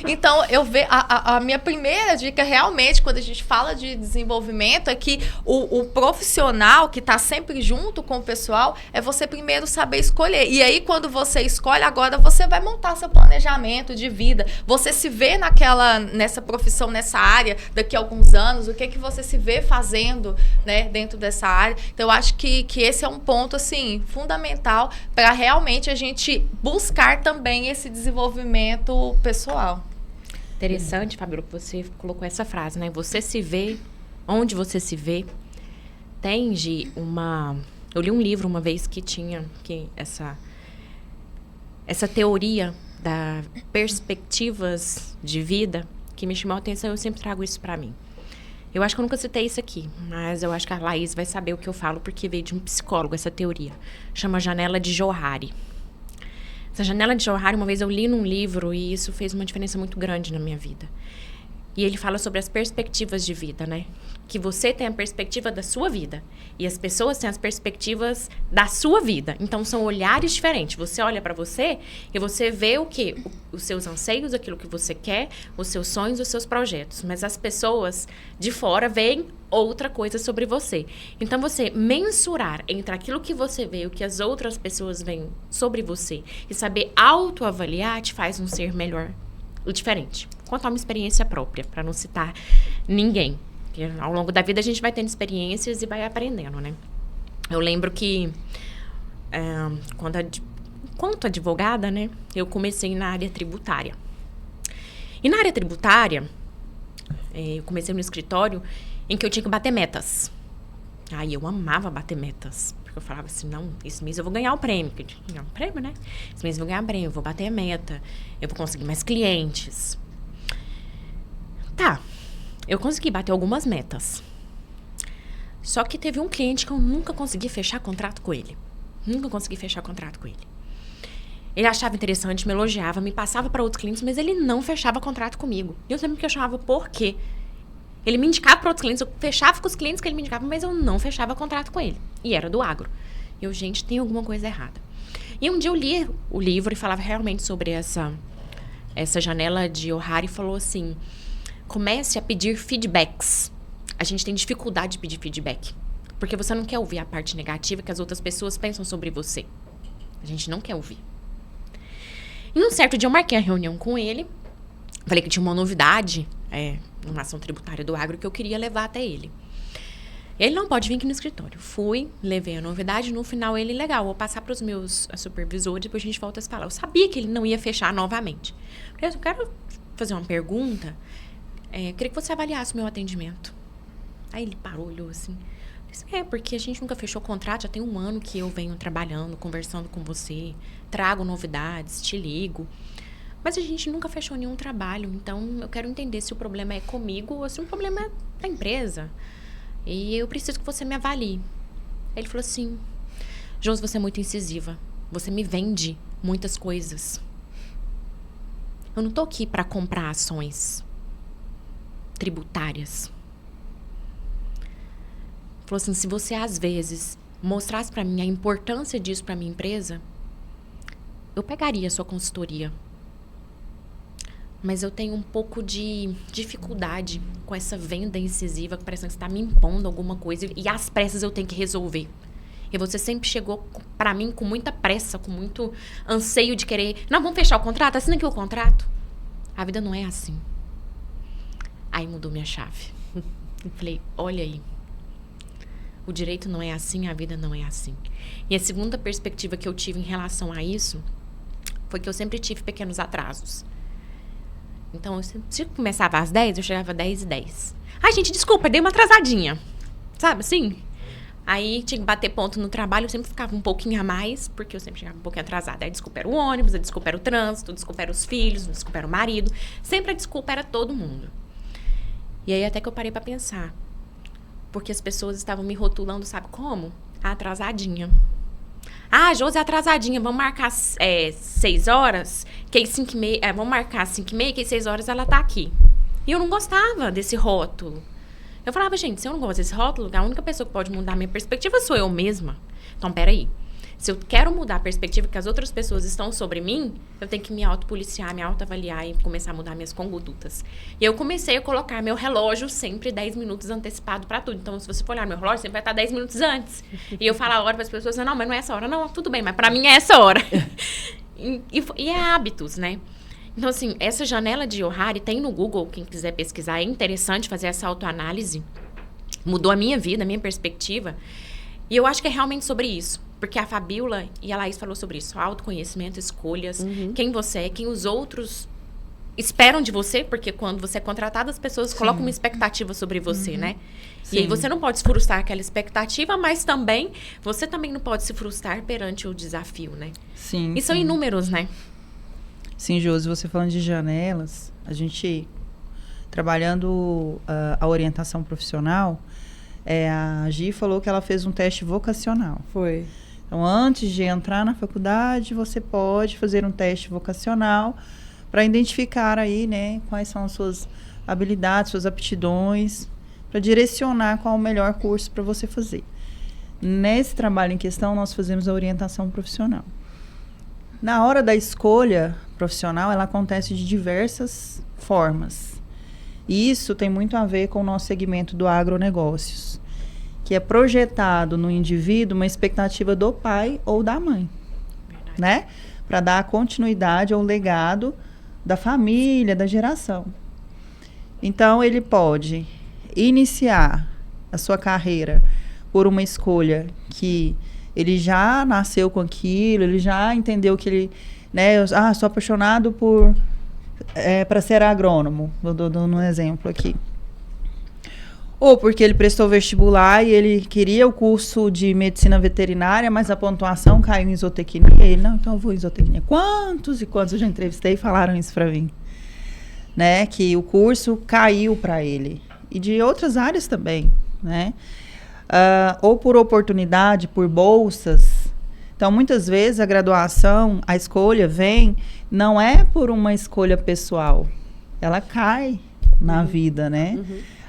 Então, eu vejo a minha primeira dica, realmente, quando a gente fala de desenvolvimento, é que o profissional que está sempre junto com o pessoal, é você primeiro saber escolher. E aí, quando você escolhe, agora você vai montar seu planejamento de vida. Você se vê nessa profissão, nessa área, daqui a alguns anos, o que você se vê fazendo, né, dentro dessa área. Então, eu acho que esse é um ponto, assim, fundamental para realmente a gente buscar também esse desenvolvimento pessoal. Interessante, Fabíola, que você colocou essa frase, né? Você se vê onde você se vê. Eu li um livro uma vez que tinha essa teoria das perspectivas de vida que me chamou a atenção. Eu sempre trago isso para mim. Eu acho que eu nunca citei isso aqui, mas eu acho que a Laís vai saber o que eu falo, porque veio de um psicólogo essa teoria. Chama Janela de Johari. Essa Janela de Johari, uma vez eu li num livro e isso fez uma diferença muito grande na minha vida. E ele fala sobre as perspectivas de vida, né? Que você tem a perspectiva da sua vida e as pessoas têm as perspectivas da sua vida. Então, são olhares diferentes. Você olha para você e você vê o quê? Os seus anseios, aquilo que você quer, os seus sonhos, os seus projetos. Mas as pessoas de fora veem outra coisa sobre você. Então, você mensurar entre aquilo que você vê e o que as outras pessoas veem sobre você e saber autoavaliar te faz um ser melhor e diferente. Contar uma experiência própria, para não citar ninguém. Porque ao longo da vida a gente vai tendo experiências e vai aprendendo, né? Eu lembro que, enquanto advogada, né, eu comecei na área tributária. E na área tributária, eu comecei no escritório em que eu tinha que bater metas. Aí eu amava bater metas. Porque eu falava assim, não, esse mês eu vou ganhar o prêmio. Porque eu tinha um prêmio, né? Esse mês eu vou ganhar o prêmio, eu vou bater a meta. Eu vou conseguir mais clientes. Tá, eu consegui bater algumas metas. Só que teve um cliente que eu nunca consegui fechar contrato com ele. Nunca consegui fechar contrato com ele. Ele achava interessante, me elogiava, me passava para outros clientes, mas ele não fechava contrato comigo. E eu sempre me questionava por quê. Ele me indicava para outros clientes, eu fechava com os clientes que ele me indicava, mas eu não fechava contrato com ele. E era do agro. E eu, gente, tem alguma coisa errada. E um dia eu li o livro e falava realmente sobre essa janela de Ohara e falou assim: comece a pedir feedbacks. A gente tem dificuldade de pedir feedback. Porque você não quer ouvir a parte negativa que as outras pessoas pensam sobre você. A gente não quer ouvir. E um certo dia eu marquei a reunião com ele. Falei que tinha uma novidade, numa ação tributária do agro, que eu queria levar até ele. Ele não pode vir aqui no escritório. Fui, levei a novidade. No final, ele, legal, vou passar para os meus supervisores, depois a gente volta a se falar. Eu sabia que ele não ia fechar novamente. Eu quero fazer uma pergunta. Eu queria que você avaliasse o meu atendimento. Aí ele parou, olhou assim. Disse, porque a gente nunca fechou o contrato. Já tem 1 ano que eu venho trabalhando, conversando com você. Trago novidades, te ligo. Mas a gente nunca fechou nenhum trabalho. Então, eu quero entender se o problema é comigo ou se o problema é da empresa. E eu preciso que você me avalie. Aí ele falou assim: Josi, você é muito incisiva. Você me vende muitas coisas. Eu não tô aqui para comprar ações tributárias. Falou assim: se você às vezes mostrasse para mim a importância disso para minha empresa, eu pegaria a sua consultoria. Mas eu tenho um pouco de dificuldade com essa venda incisiva, que parece que você está me impondo alguma coisa e às pressas eu tenho que resolver. E você sempre chegou para mim com muita pressa, com muito anseio de querer... Não, vamos fechar o contrato? Assina aqui o contrato. A vida não é assim. Aí mudou minha chave. Falei, olha aí. O direito não é assim, a vida não é assim. E a segunda perspectiva que eu tive em relação a isso foi que eu sempre tive pequenos atrasos. Então, se começava às 10, eu chegava às 10h10. Ai, gente, desculpa, dei uma atrasadinha. Sabe, assim? Aí, tinha que bater ponto no trabalho, eu sempre ficava um pouquinho a mais, porque eu sempre chegava um pouquinho atrasada. Aí, desculpa era o ônibus, a desculpa era o trânsito, a desculpa era os filhos, a desculpa era o marido. Sempre a desculpa era todo mundo. E aí, até que eu parei pra pensar. Porque as pessoas estavam me rotulando, sabe como? A atrasadinha. Ah, Josi é atrasadinha, vamos marcar 6 horas, que aí 5h30, vamos marcar 5h30, que aí 6 horas ela tá aqui. E eu não gostava desse rótulo. Eu falava, gente, se eu não gosto desse rótulo, a única pessoa que pode mudar a minha perspectiva sou eu mesma. Então, peraí. Se eu quero mudar a perspectiva que as outras pessoas estão sobre mim, eu tenho que me autopoliciar, me autoavaliar e começar a mudar minhas condutas. E eu comecei a colocar meu relógio sempre 10 minutos antecipado para tudo. Então, se você for olhar meu relógio, sempre vai estar 10 minutos antes. E eu falo a hora para as pessoas, não, mas não é essa hora. Não, tudo bem, mas para mim é essa hora. E é hábitos, né? Então, assim, essa janela de Ohara tem no Google, quem quiser pesquisar, é interessante fazer essa autoanálise. Mudou a minha vida, a minha perspectiva. E eu acho que é realmente sobre isso. Porque a Fabíola e a Laís falou sobre isso. Autoconhecimento, escolhas, quem você é, quem os outros esperam de você. Porque quando você é contratado, as pessoas colocam uma expectativa sobre você, né? Sim. E aí você não pode se frustrar aquela expectativa, mas também, você também não pode se frustrar perante o desafio, né? Sim. E são inúmeros, né? Sim, Josi, você falando de janelas, a gente trabalhando a orientação profissional, a Gi falou que ela fez um teste vocacional. Foi. Então, antes de entrar na faculdade, você pode fazer um teste vocacional para identificar aí, né, quais são as suas habilidades, suas aptidões, para direcionar qual o melhor curso para você fazer. Nesse trabalho em questão, nós fazemos a orientação profissional. Na hora da escolha profissional, ela acontece de diversas formas. E isso tem muito a ver com o nosso segmento do agronegócios, que é projetado no indivíduo uma expectativa do pai ou da mãe, né? Para dar continuidade ao legado da família, da geração. Então, ele pode iniciar a sua carreira por uma escolha que ele já nasceu com aquilo, ele já entendeu que ele, né? Sou apaixonado para ser agrônomo, vou dando um exemplo aqui. Ou porque ele prestou vestibular e ele queria o curso de medicina veterinária, mas a pontuação caiu em zootecnia. E ele, não, então eu vou em zootecnia. Quantos e quantos eu já entrevistei e falaram isso para mim? Né? Que o curso caiu para ele. E de outras áreas também, né? Ou por oportunidade, por bolsas. Então, muitas vezes, a graduação, a escolha vem, não é por uma escolha pessoal. Ela cai na vida, né?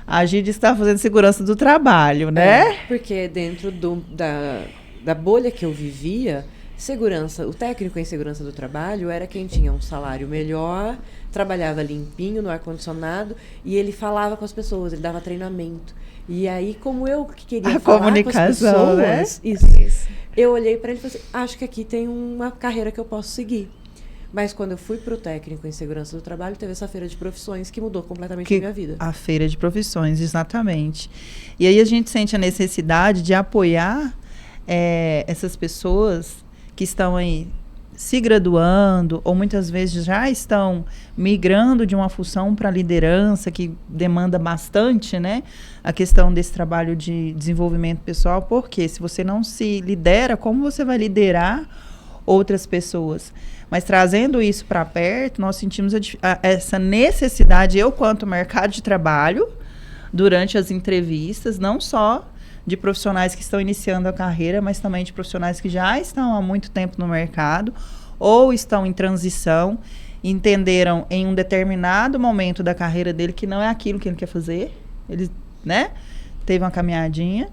A Gide está fazendo segurança do trabalho, né? Porque dentro da bolha que eu vivia, segurança, o técnico em segurança do trabalho era quem tinha um salário melhor, trabalhava limpinho no ar-condicionado e ele falava com as pessoas, ele dava treinamento. E aí, como eu que queria falar comunicação, com as né? pessoas, isso. Eu olhei para ele e falei assim, acho que aqui tem uma carreira que eu posso seguir. Mas quando eu fui para o técnico em segurança do trabalho, teve essa feira de profissões que mudou completamente a minha vida. A feira de profissões, exatamente. E aí a gente sente a necessidade de apoiar essas pessoas que estão aí se graduando ou muitas vezes já estão migrando de uma função para liderança que demanda bastante, né? A questão desse trabalho de desenvolvimento pessoal, porque se você não se lidera, como você vai liderar outras pessoas? Mas trazendo isso para perto, nós sentimos essa necessidade, eu quanto mercado de trabalho, durante as entrevistas, não só de profissionais que estão iniciando a carreira, mas também de profissionais que já estão há muito tempo no mercado ou estão em transição, entenderam em um determinado momento da carreira dele que não é aquilo que ele quer fazer, ele, né, teve uma caminhadinha,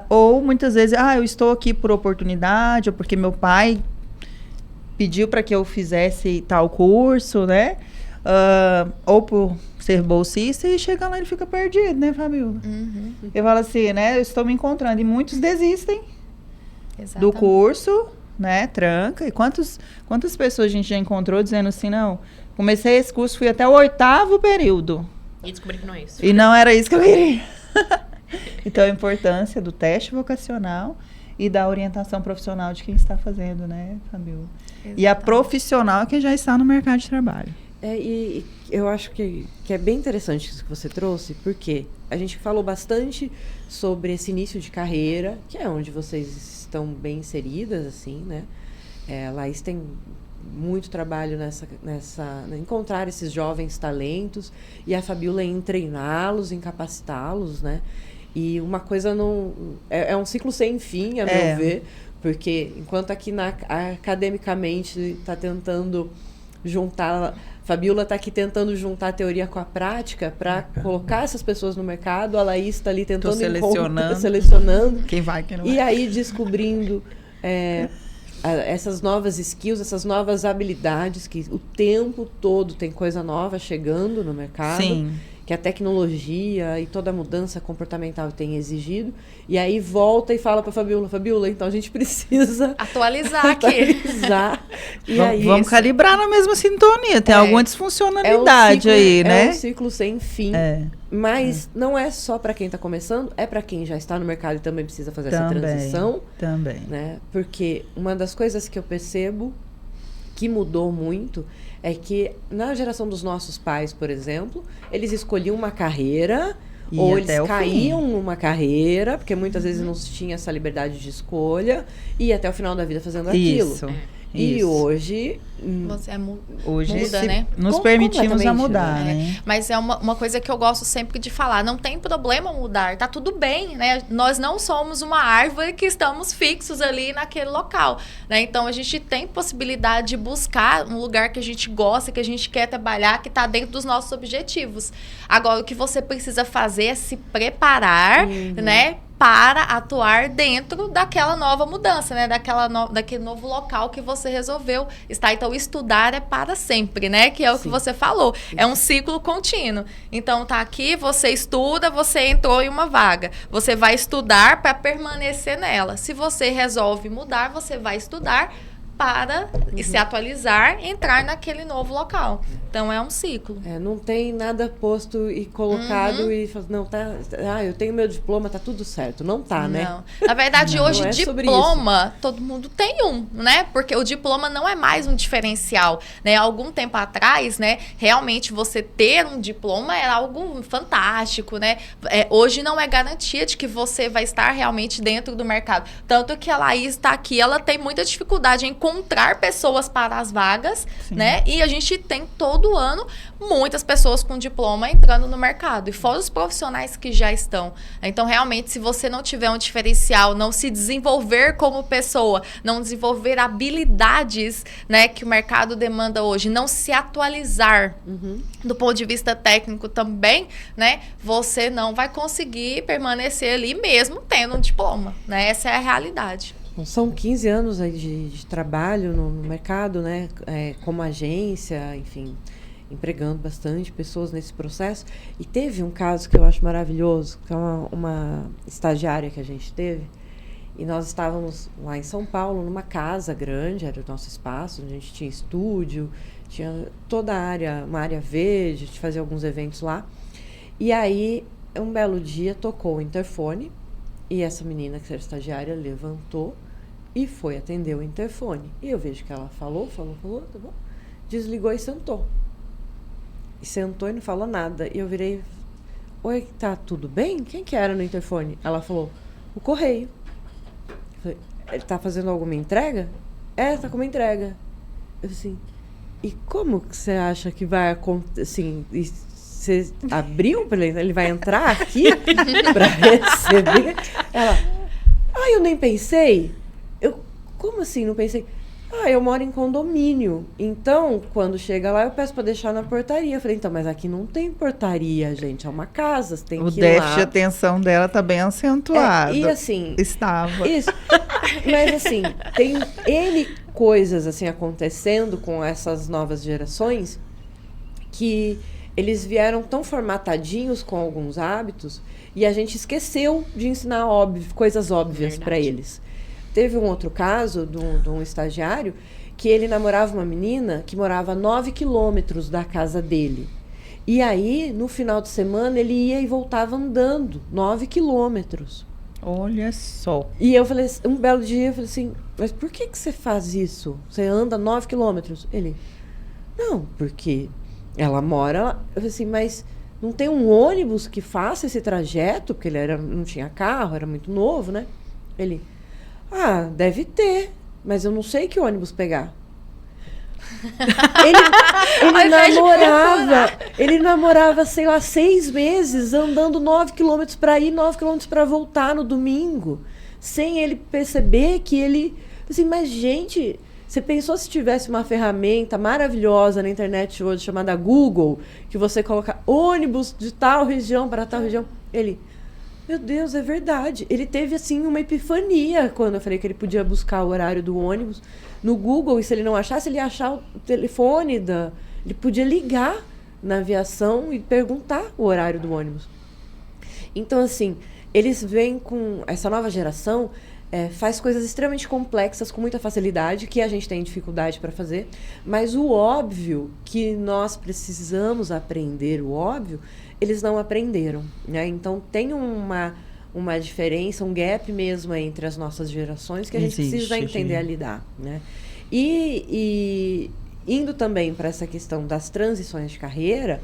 ou muitas vezes, eu estou aqui por oportunidade, ou porque meu pai pediu para que eu fizesse tal curso, né, ou por ser bolsista, e chega lá e ele fica perdido, né, Fabiola? Uhum. Eu falo assim, né, eu estou me encontrando, e muitos desistem do Exatamente. curso, né, tranca. E quantas pessoas a gente já encontrou dizendo assim, não, comecei esse curso, fui até o 8º período. E descobri que não é isso. E não era isso que eu queria. Então, a importância do teste vocacional e da orientação profissional de quem está fazendo, né, Fabiola? E a profissional que já está no mercado de trabalho. E eu acho que é bem interessante isso que você trouxe, porque a gente falou bastante sobre esse início de carreira, que é onde vocês estão bem inseridas, assim, né? A Laís tem muito trabalho nessa encontrar esses jovens talentos, e a Fabiola em treiná-los, em capacitá-los, né? E uma coisa não... É um ciclo sem fim, a meu ver, porque enquanto aqui academicamente está tentando juntar... Fabiola está aqui tentando juntar a teoria com a prática para colocar essas pessoas no mercado. A Laís está ali tentando selecionando. Quem vai, quem não vai. E aí descobrindo essas novas skills, essas novas habilidades, que o tempo todo tem coisa nova chegando no mercado. Sim. Que a tecnologia e toda a mudança comportamental tem exigido. E aí volta e fala para Fabiola, então a gente precisa atualizar aqui. E vamos calibrar na mesma sintonia. Tem alguma disfuncionalidade aí, né? É um ciclo sem fim. Mas não é só para quem está começando, é para quem já está no mercado e também precisa fazer essa transição. Também. Né? Porque uma das coisas que eu percebo que mudou muito é que na geração dos nossos pais, por exemplo, eles escolhiam uma carreira ou eles caíam numa carreira, porque muitas vezes não se tinha essa liberdade de escolha, e ia até o final da vida fazendo aquilo. E hoje... Você hoje muda, né? Nos permitimos a mudar, né? Mas é uma coisa que eu gosto sempre de falar. Não tem problema mudar, tá tudo bem, né? Nós não somos uma árvore que estamos fixos ali naquele local, né? Então, a gente tem possibilidade de buscar um lugar que a gente gosta, que a gente quer trabalhar, que tá dentro dos nossos objetivos. Agora, o que você precisa fazer é se preparar, né? Para atuar dentro daquela nova mudança, né? Daquele novo local que você resolveu estar. Então, estudar é para sempre, né? Que é o que você falou. É um ciclo contínuo. Então, tá aqui, você estuda, você entrou em uma vaga. Você vai estudar para permanecer nela. Se você resolve mudar, você vai estudar para se atualizar, entrar naquele novo local. Então, é um ciclo. Não tem nada posto e colocado e fala, não, tá, eu tenho meu diploma, tá tudo certo. Não tá, né? Não. Na verdade, hoje, diploma, todo mundo tem um, né? Porque o diploma não é mais um diferencial, né? Algum tempo atrás, né? Realmente, você ter um diploma era algo fantástico, né? Hoje não é garantia de que você vai estar realmente dentro do mercado. Tanto que a Laís está aqui, ela tem muita dificuldade em encontrar pessoas para as vagas, né? E a gente tem todo ano muitas pessoas com diploma entrando no mercado. E fora os profissionais que já estão. Então, realmente, se você não tiver um diferencial, não se desenvolver como pessoa, não desenvolver habilidades, né, que o mercado demanda hoje, não se atualizar do ponto de vista técnico também, né, você não vai conseguir permanecer ali mesmo tendo um diploma, né? Essa é a realidade. São 15 anos aí de trabalho no mercado, né? Como agência, enfim, empregando bastante pessoas nesse processo. E teve um caso que eu acho maravilhoso, que é uma estagiária que a gente teve. E nós estávamos lá em São Paulo, numa casa grande, era o nosso espaço, onde a gente tinha estúdio, tinha toda a área, uma área verde, a gente fazia alguns eventos lá. E aí, um belo dia, tocou o interfone, e essa menina, que era estagiária, levantou e foi atender o interfone. E eu vejo que ela falou, tá bom? Desligou e sentou. E sentou e não falou nada. E eu virei, oi, tá tudo bem? Quem que era no interfone? Ela falou, o correio. Eu falei, ele tá fazendo alguma entrega? Tá com uma entrega. Eu assim, e como que você acha que vai acontecer, assim, você abriu para ele vai entrar aqui para receber? Ela, eu nem pensei. Como assim não pensei? Eu moro em condomínio. Então, quando chega lá, eu peço para deixar na portaria. Eu falei, então, mas aqui não tem portaria, gente. É uma casa, você tem que ir lá. O déficit de atenção dela tá bem acentuado. E assim... Estava. Isso. Mas assim, tem N coisas assim acontecendo com essas novas gerações que eles vieram tão formatadinhos com alguns hábitos e a gente esqueceu de ensinar coisas óbvias para eles. Teve um outro caso de um estagiário que ele namorava uma menina que morava a 9 quilômetros da casa dele. E aí, no final de semana, ele ia e voltava andando 9 quilômetros. Olha só. E eu falei, um belo dia, eu falei assim, mas por que você faz isso? Você anda 9 quilômetros? Ele, não, porque ela mora lá. Eu falei assim, mas não tem um ônibus que faça esse trajeto? Porque ele não tinha carro, era muito novo, né? Ele, deve ter, mas eu não sei que ônibus pegar. Ele namorava, sei lá, 6 meses, andando 9 quilômetros para ir, 9 quilômetros para voltar no domingo, sem ele perceber que ele... Assim, mas, gente, você pensou se tivesse uma ferramenta maravilhosa na internet hoje, chamada Google, que você coloca ônibus de tal região para tal região? Ele... Meu Deus, é verdade. Ele teve, assim, uma epifania quando eu falei que ele podia buscar o horário do ônibus no Google. E se ele não achasse, ele ia achar o telefone ele podia ligar na aviação e perguntar o horário do ônibus. Então, assim, eles vêm com... Essa nova geração faz coisas extremamente complexas com muita facilidade, que a gente tem dificuldade para fazer. Mas o óbvio, que nós precisamos aprender o óbvio, eles não aprenderam, né? Então, tem uma diferença, um gap mesmo entre as nossas gerações que a gente precisa entender a lidar, né? E indo também para essa questão das transições de carreira,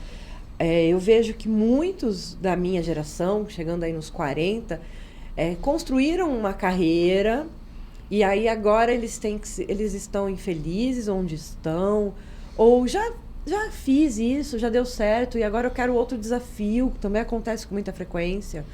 eu vejo que muitos da minha geração, chegando aí nos 40, construíram uma carreira e aí agora eles estão infelizes onde estão, ou já fiz isso, já deu certo, e agora eu quero outro desafio, que também acontece com muita frequência.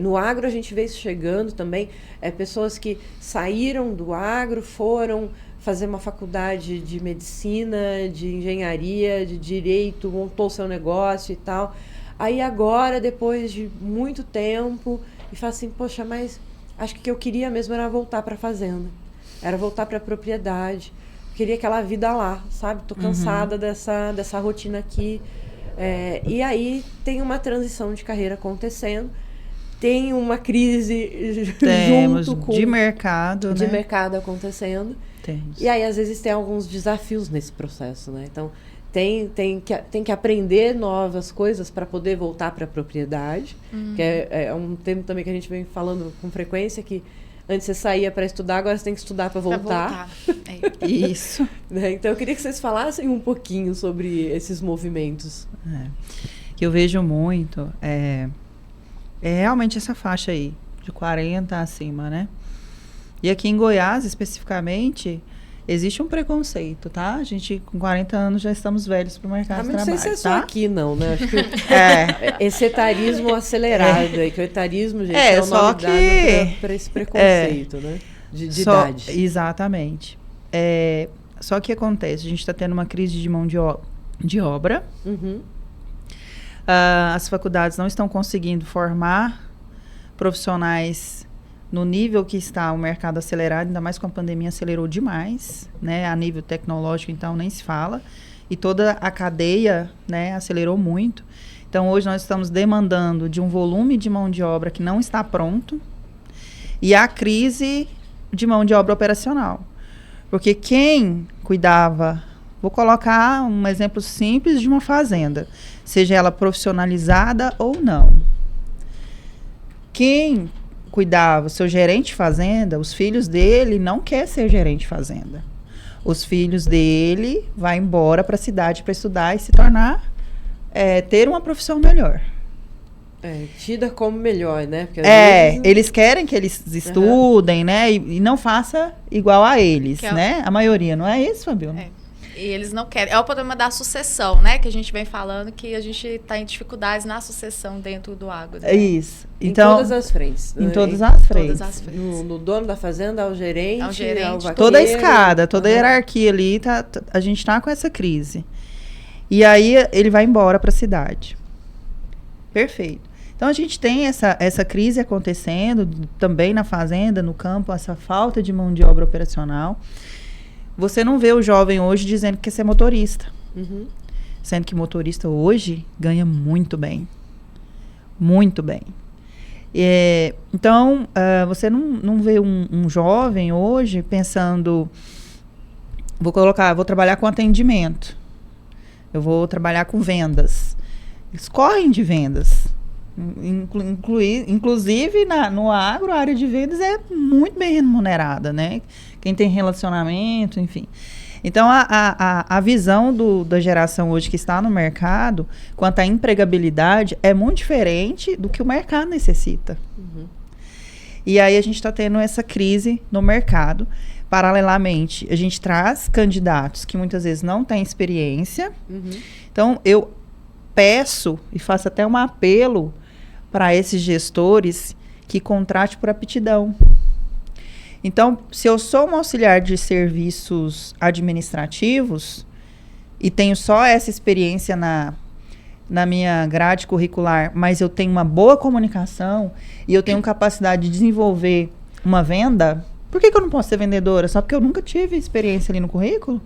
No agro a gente vê isso chegando também, pessoas que saíram do agro, foram fazer uma faculdade de medicina, de engenharia, de direito, montou seu negócio e tal. Aí agora, depois de muito tempo, e fala assim, poxa, mas acho que o que eu queria mesmo era voltar para a fazenda, era voltar para a propriedade. Queria aquela vida lá, sabe? Tô cansada dessa rotina aqui. E aí tem uma transição de carreira acontecendo. Tem uma crise junto com... de mercado, de né? mercado acontecendo. Temos. E aí, às vezes, tem alguns desafios nesse processo, né? Então, tem que aprender novas coisas para poder voltar para a propriedade. Que é um tema também que a gente vem falando com frequência, que antes você saía para estudar, agora você tem que estudar para voltar. Isso. Então, eu queria que vocês falassem um pouquinho sobre esses movimentos. Que eu vejo muito é realmente essa faixa aí, de 40 acima, né? E aqui em Goiás, especificamente, existe um preconceito, tá? A gente, com 40 anos, já estamos velhos para o mercado de trabalho, não sei se é só aqui, não, né? Acho que esse etarismo acelerado, que o etarismo, gente, é o só nome dado para esse preconceito, né? De idade. Exatamente. Só que acontece, a gente está tendo uma crise de mão de obra. As faculdades não estão conseguindo formar profissionais no nível que está o mercado acelerado, ainda mais com a pandemia, acelerou demais, né? A nível tecnológico, então, nem se fala. E toda a cadeia, né, acelerou muito. Então, hoje nós estamos demandando de um volume de mão de obra que não está pronto e a crise de mão de obra operacional. Porque quem cuidava, vou colocar um exemplo simples de uma fazenda, seja ela profissionalizada ou não. Quem cuidava, seu gerente de fazenda, os filhos dele não quer ser gerente de fazenda. Os filhos dele vão embora para a cidade para estudar e se tornar, ter uma profissão melhor. Tida como melhor, né? Porque às vezes... eles querem que eles estudem, né? E não faça igual a eles, né? A maioria, não é isso, Fabiola? E eles não querem. É o problema da sucessão, né? Que a gente vem falando que a gente está em dificuldades na sucessão dentro do agro. Né? É isso. Então, em todas as frentes. Em todas as frentes. No dono da fazenda, ao gerente, ao vaqueiro, toda a escada, toda a hierarquia ali, a gente está com essa crise. E aí ele vai embora para a cidade. Perfeito. Então a gente tem essa crise acontecendo também na fazenda, no campo, essa falta de mão de obra operacional. Você não vê o jovem hoje dizendo que quer ser motorista. Sendo que motorista hoje ganha muito bem. Muito bem. Então, você não vê um jovem hoje pensando, vou trabalhar com atendimento. Eu vou trabalhar com vendas. Eles correm de vendas. Inclusive, no agro, a área de vendas é muito bem remunerada, né? Quem tem relacionamento, enfim. Então, a visão da geração hoje que está no mercado, quanto à empregabilidade, é muito diferente do que o mercado necessita. E aí, a gente está tendo essa crise no mercado. Paralelamente, a gente traz candidatos que muitas vezes não têm experiência. Então, eu peço e faço até um apelo para esses gestores que contrate por aptidão. Então, se eu sou um auxiliar de serviços administrativos e tenho só essa experiência na minha grade curricular, mas eu tenho uma boa comunicação e eu tenho capacidade de desenvolver uma venda, por que eu não posso ser vendedora? Só porque eu nunca tive experiência ali no currículo?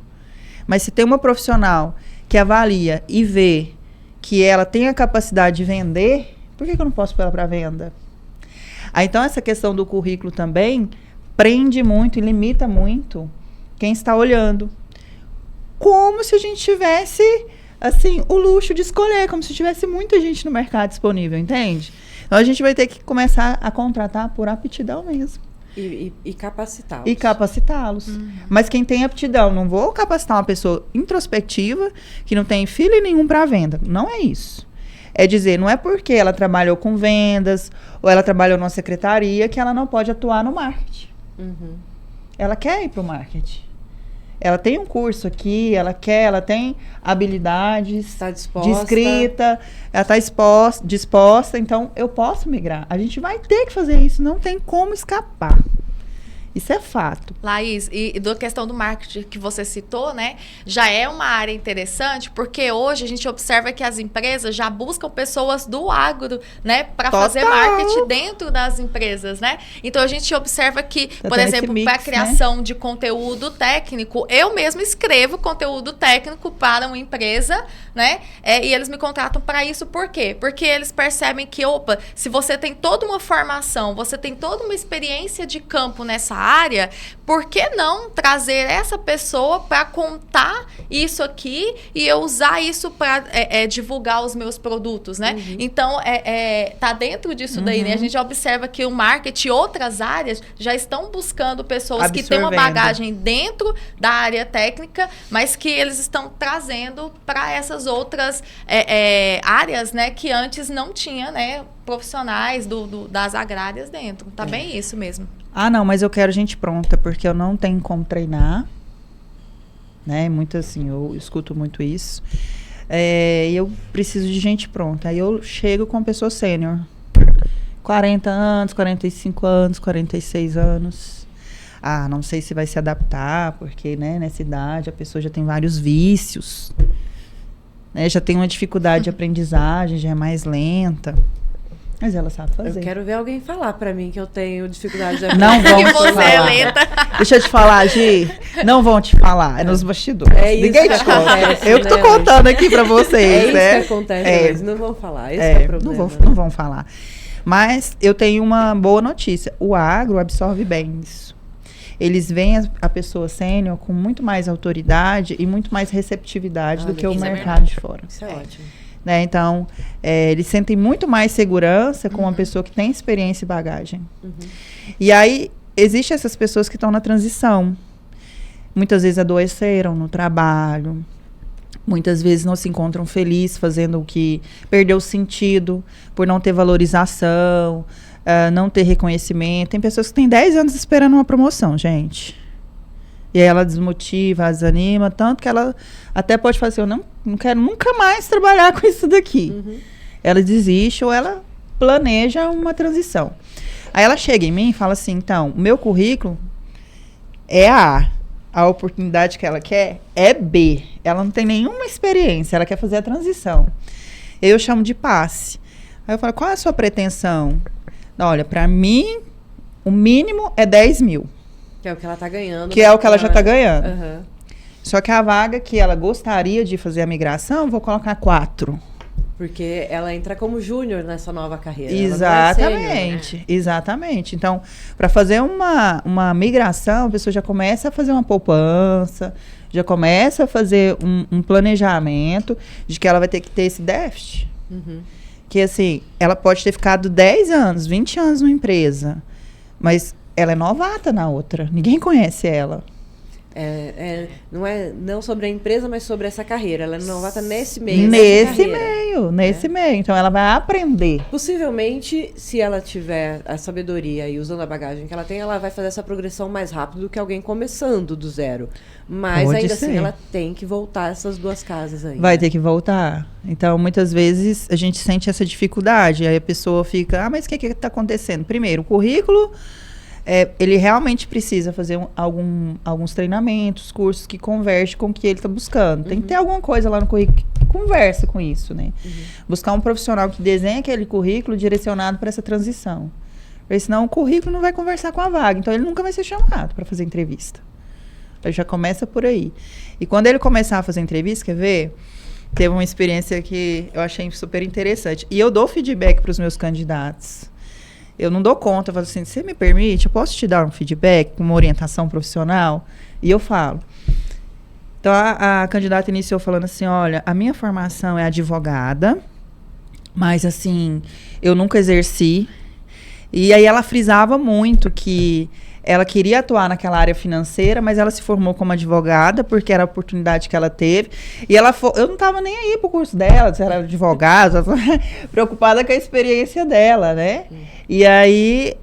Mas se tem uma profissional que avalia e vê que ela tem a capacidade de vender, por que eu não posso pôr ela para venda? Então, essa questão do currículo também prende muito e limita muito quem está olhando. Como se a gente tivesse, assim, o luxo de escolher, como se tivesse muita gente no mercado disponível, entende? Então, a gente vai ter que começar a contratar por aptidão mesmo. E capacitá-los. E capacitá-los. Mas quem tem aptidão, não vou capacitar uma pessoa introspectiva que não tem filho nenhum para venda. Não é isso. É dizer, não é porque ela trabalhou com vendas ou ela trabalhou numa secretaria que ela não pode atuar no marketing. Ela quer ir para o marketing. Ela tem um curso aqui, ela tem habilidades de escrita, ela está disposta, então eu posso migrar. A gente vai ter que fazer isso, não tem como escapar. Isso é fato. Laís, e da questão do marketing que você citou, né? Já é uma área interessante, porque hoje a gente observa que as empresas já buscam pessoas do agro, né? Para fazer marketing dentro das empresas, né? Então, a gente observa que, por exemplo, para a criação de conteúdo técnico, eu mesmo escrevo conteúdo técnico para uma empresa, né? E eles me contratam para isso, por quê? Porque eles percebem que, se você tem toda uma formação, você tem toda uma experiência de campo nessa área, por que não trazer essa pessoa para contar isso aqui e eu usar isso para divulgar os meus produtos, né? Então, tá dentro disso daí, né? A gente observa que o marketing e outras áreas já estão buscando pessoas que têm uma bagagem dentro da área técnica, mas que eles estão trazendo para essas outras áreas, né? Que antes não tinha, né? Profissionais das agrárias dentro. Tá bem isso mesmo. Ah, não, mas eu quero gente pronta, porque eu não tenho como treinar, né? Muito assim, eu escuto muito isso. E eu preciso de gente pronta. Aí eu chego com pessoa sênior. 40 anos, 45 anos, 46 anos. Ah, não sei se vai se adaptar, porque, né, nessa idade a pessoa já tem vários vícios. Né? Já tem uma dificuldade de aprendizagem, já é mais lenta. Mas ela sabe fazer. Eu quero ver alguém falar pra mim que eu tenho dificuldade de Não vão Que te você é falar. lenta. Deixa eu te falar, Gi. Não vão te falar. É nos bastidores. É isso Ninguém que te conta. acontece, Eu que tô né, contando aqui pra É vocês, isso né? que acontece, É. mas não vão falar. Esse é o problema. não vão falar. Mas eu tenho uma boa notícia. O agro absorve bem isso. Eles veem a pessoa sênior com muito mais autoridade e muito mais receptividade do que o isso é mercado de fora. Isso é ótimo. Né? Então, eles sentem muito mais segurança com uma pessoa que tem experiência e bagagem. E aí, existem essas pessoas que estão na transição. Muitas vezes adoeceram no trabalho. Muitas vezes não se encontram felizes fazendo o que perdeu o sentido por não ter valorização, não ter reconhecimento. Tem pessoas que têm 10 anos esperando uma promoção, gente. E aí ela desmotiva, desanima, tanto que ela até pode falar assim, eu não quero nunca mais trabalhar com isso daqui. Ela desiste ou ela planeja uma transição. Aí ela chega em mim e fala assim, então, o meu currículo é a oportunidade que ela quer é B. Ela não tem nenhuma experiência, ela quer fazer a transição. Eu chamo de passe. Aí eu falo, qual é a sua pretensão? Olha, para mim, o mínimo é 10 mil. Que é o que ela tá ganhando. Que é o que ela já tá ganhando. Aham. Só que a vaga que ela gostaria de fazer a migração, eu vou colocar 4. Porque ela entra como júnior nessa nova carreira. Ela não é sênior, né? Exatamente, exatamente. Então, para fazer uma migração, a pessoa já começa a fazer uma poupança, já começa a fazer um planejamento de que ela vai ter que ter esse déficit. Que, assim, ela pode ter ficado 10 anos, 20 anos numa empresa, mas ela é novata na outra. Ninguém conhece ela. Não sobre a empresa, mas sobre essa carreira. Ela é novata nesse meio. Nesse meio. Então, ela vai aprender. Possivelmente, se ela tiver a sabedoria e usando a bagagem que ela tem, ela vai fazer essa progressão mais rápido do que alguém começando do zero. Mas Pode ainda ser. assim, ela tem que voltar essas 2 casas aí. Vai ter que voltar. Então, muitas vezes, a gente sente essa dificuldade. Aí a pessoa fica, mas o que está acontecendo? Primeiro, o currículo, ele realmente precisa fazer alguns treinamentos, cursos que convergem com o que ele está buscando. Tem que ter alguma coisa lá no currículo que conversa com isso, né? Buscar um profissional que desenhe aquele currículo direcionado para essa transição. Porque senão o currículo não vai conversar com a vaga. Então, ele nunca vai ser chamado para fazer entrevista. Ele já começa por aí. E quando ele começar a fazer entrevista, quer ver? Teve uma experiência que eu achei super interessante. E eu dou feedback para os meus candidatos. Eu não dou conta. Eu falo assim, você me permite? Eu posso te dar um feedback com uma orientação profissional? E eu falo. Então, a candidata iniciou falando assim, olha, a minha formação é advogada, mas, assim, eu nunca exerci. E aí ela frisava muito que ela queria atuar naquela área financeira, mas ela se formou como advogada, porque era a oportunidade que ela teve. E eu não estava nem aí pro curso dela, se era advogada, preocupada com a experiência dela, né? E aí,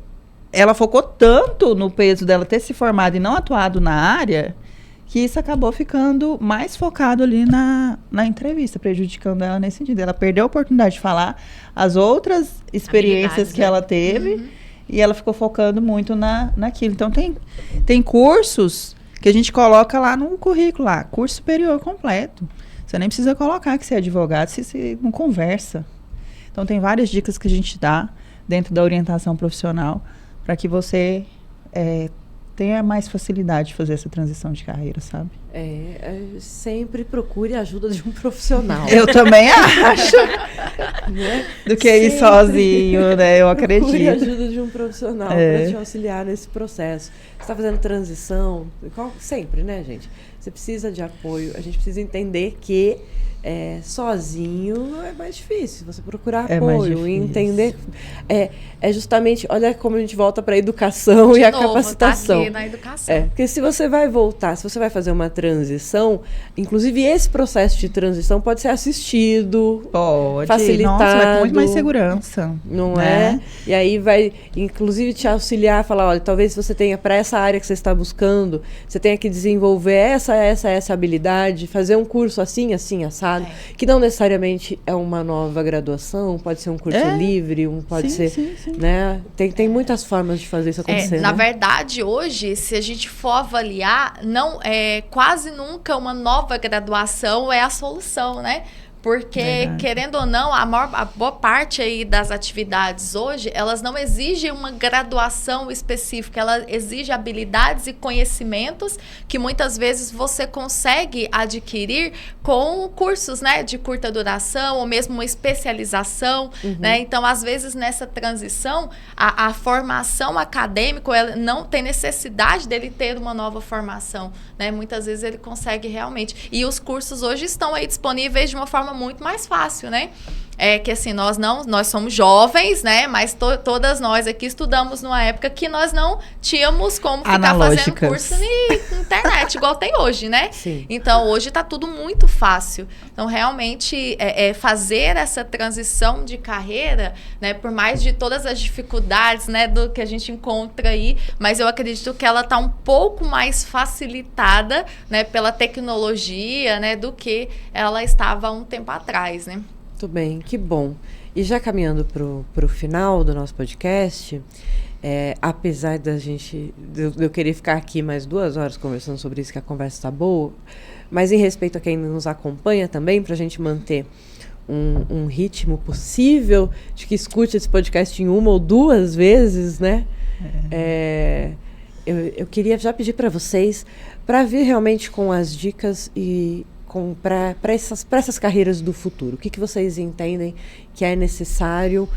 ela focou tanto no peso dela ter se formado e não atuado na área, que isso acabou ficando mais focado ali na entrevista, prejudicando ela nesse sentido. Ela perdeu a oportunidade de falar as outras experiências que ela teve, e ela ficou focando muito naquilo. Então, tem cursos que a gente coloca lá no currículo, lá, curso superior completo. Você nem precisa colocar que você é advogado, se você não conversa. Então, tem várias dicas que a gente dá dentro da orientação profissional para que você tenha mais facilidade de fazer essa transição de carreira, sabe? Sempre procure a ajuda de um profissional. Eu também acho. Né? Do que ir sozinho, né? Eu acredito. Procure a ajuda de um profissional para te auxiliar nesse processo. Você está fazendo transição, sempre, né, gente? Você precisa de apoio. A gente precisa entender que sozinho é mais difícil. Você procurar apoio e entender. É justamente, olha como a gente volta para a educação e a capacitação. Tá aqui na educação. Porque se você vai voltar, se você vai fazer uma transição, inclusive esse processo de transição pode ser assistido, facilitado. Nossa, vai com muito mais segurança. Não né? é? E aí vai, inclusive, te auxiliar, falar, olha, talvez você tenha, para essa área que você está buscando, você tenha que desenvolver essa habilidade, fazer um curso assim, assado, que não necessariamente é uma nova graduação, pode ser um curso livre, pode ser, sim. né? Tem muitas formas de fazer isso acontecer. Na né? verdade, hoje, se a gente for avaliar, quase nunca uma nova graduação é a solução, né? Porque, Verdade. querendo ou não, a boa parte aí das atividades hoje, elas não exigem uma graduação específica, ela exige habilidades e conhecimentos que muitas vezes você consegue adquirir com cursos, né, de curta duração ou mesmo uma especialização, né? Então, às vezes, nessa transição, a formação acadêmica, ela não tem necessidade dele ter uma nova formação, né? Muitas vezes ele consegue realmente. E os cursos hoje estão aí disponíveis de uma forma muito mais fácil, né? É que assim, nós somos jovens, né? Mas todas nós aqui estudamos numa época que nós não tínhamos como ficar fazendo curso na internet, igual tem hoje, né? Sim. Então, hoje tá tudo muito fácil. Então, realmente, fazer essa transição de carreira, né? Por mais de todas as dificuldades, né? Do que a gente encontra aí, mas eu acredito que ela tá um pouco mais facilitada, né? Pela tecnologia, né? Do que ela estava há um tempo atrás, né? Muito bem, que bom. E já caminhando para o final do nosso podcast, apesar de eu querer ficar aqui mais 2 horas conversando sobre isso, que a conversa está boa, mas em respeito a quem nos acompanha também, para a gente manter um ritmo possível de que escute esse podcast em 1 ou 2 vezes, né? Eu queria já pedir para vocês para vir realmente com as dicas e para essas carreiras do futuro. O que vocês entendem que é necessário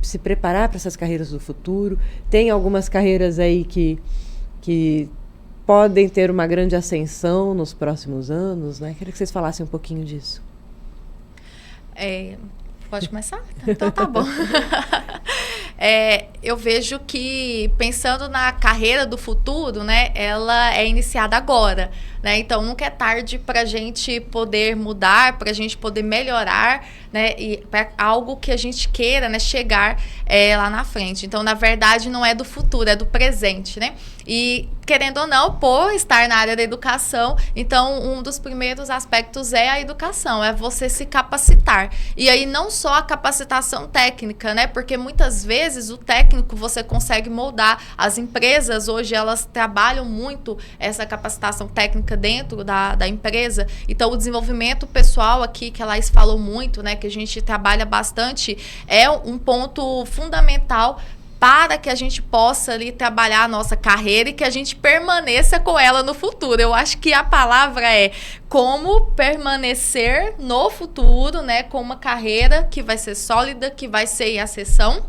se preparar para essas carreiras do futuro? Tem algumas carreiras aí que podem ter uma grande ascensão nos próximos anos, né? Queria que vocês falassem um pouquinho disso. Pode começar? Então tá bom. Eu vejo que, pensando na carreira do futuro, né, ela é iniciada agora, né? Então, nunca é tarde para a gente poder mudar, para a gente poder melhorar, né, e para algo que a gente queira, né, chegar lá na frente. Então, na verdade, não é do futuro, é do presente, né? E, querendo ou não, por estar na área da educação, então, um dos primeiros aspectos é a educação, é você se capacitar. E aí, não só a capacitação técnica, né? Porque muitas vezes o técnico você consegue moldar. As empresas hoje, elas trabalham muito essa capacitação técnica dentro da empresa. Então, o desenvolvimento pessoal aqui, que a Laís falou muito, né? Que a gente trabalha bastante, é um ponto fundamental para que a gente possa ali trabalhar a nossa carreira e que a gente permaneça com ela no futuro. Eu acho que a palavra é como permanecer no futuro, né, com uma carreira que vai ser sólida, que vai ser em ascensão,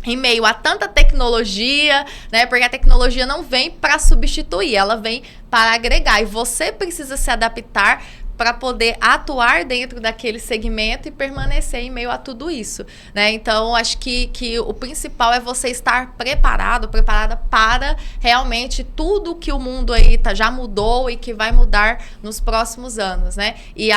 em meio a tanta tecnologia, né? Porque a tecnologia não vem para substituir, ela vem para agregar. E você precisa se adaptar para poder atuar dentro daquele segmento e permanecer em meio a tudo isso, né? Então, acho que o principal é você estar preparada para realmente tudo que o mundo aí já mudou e que vai mudar nos próximos anos, né? E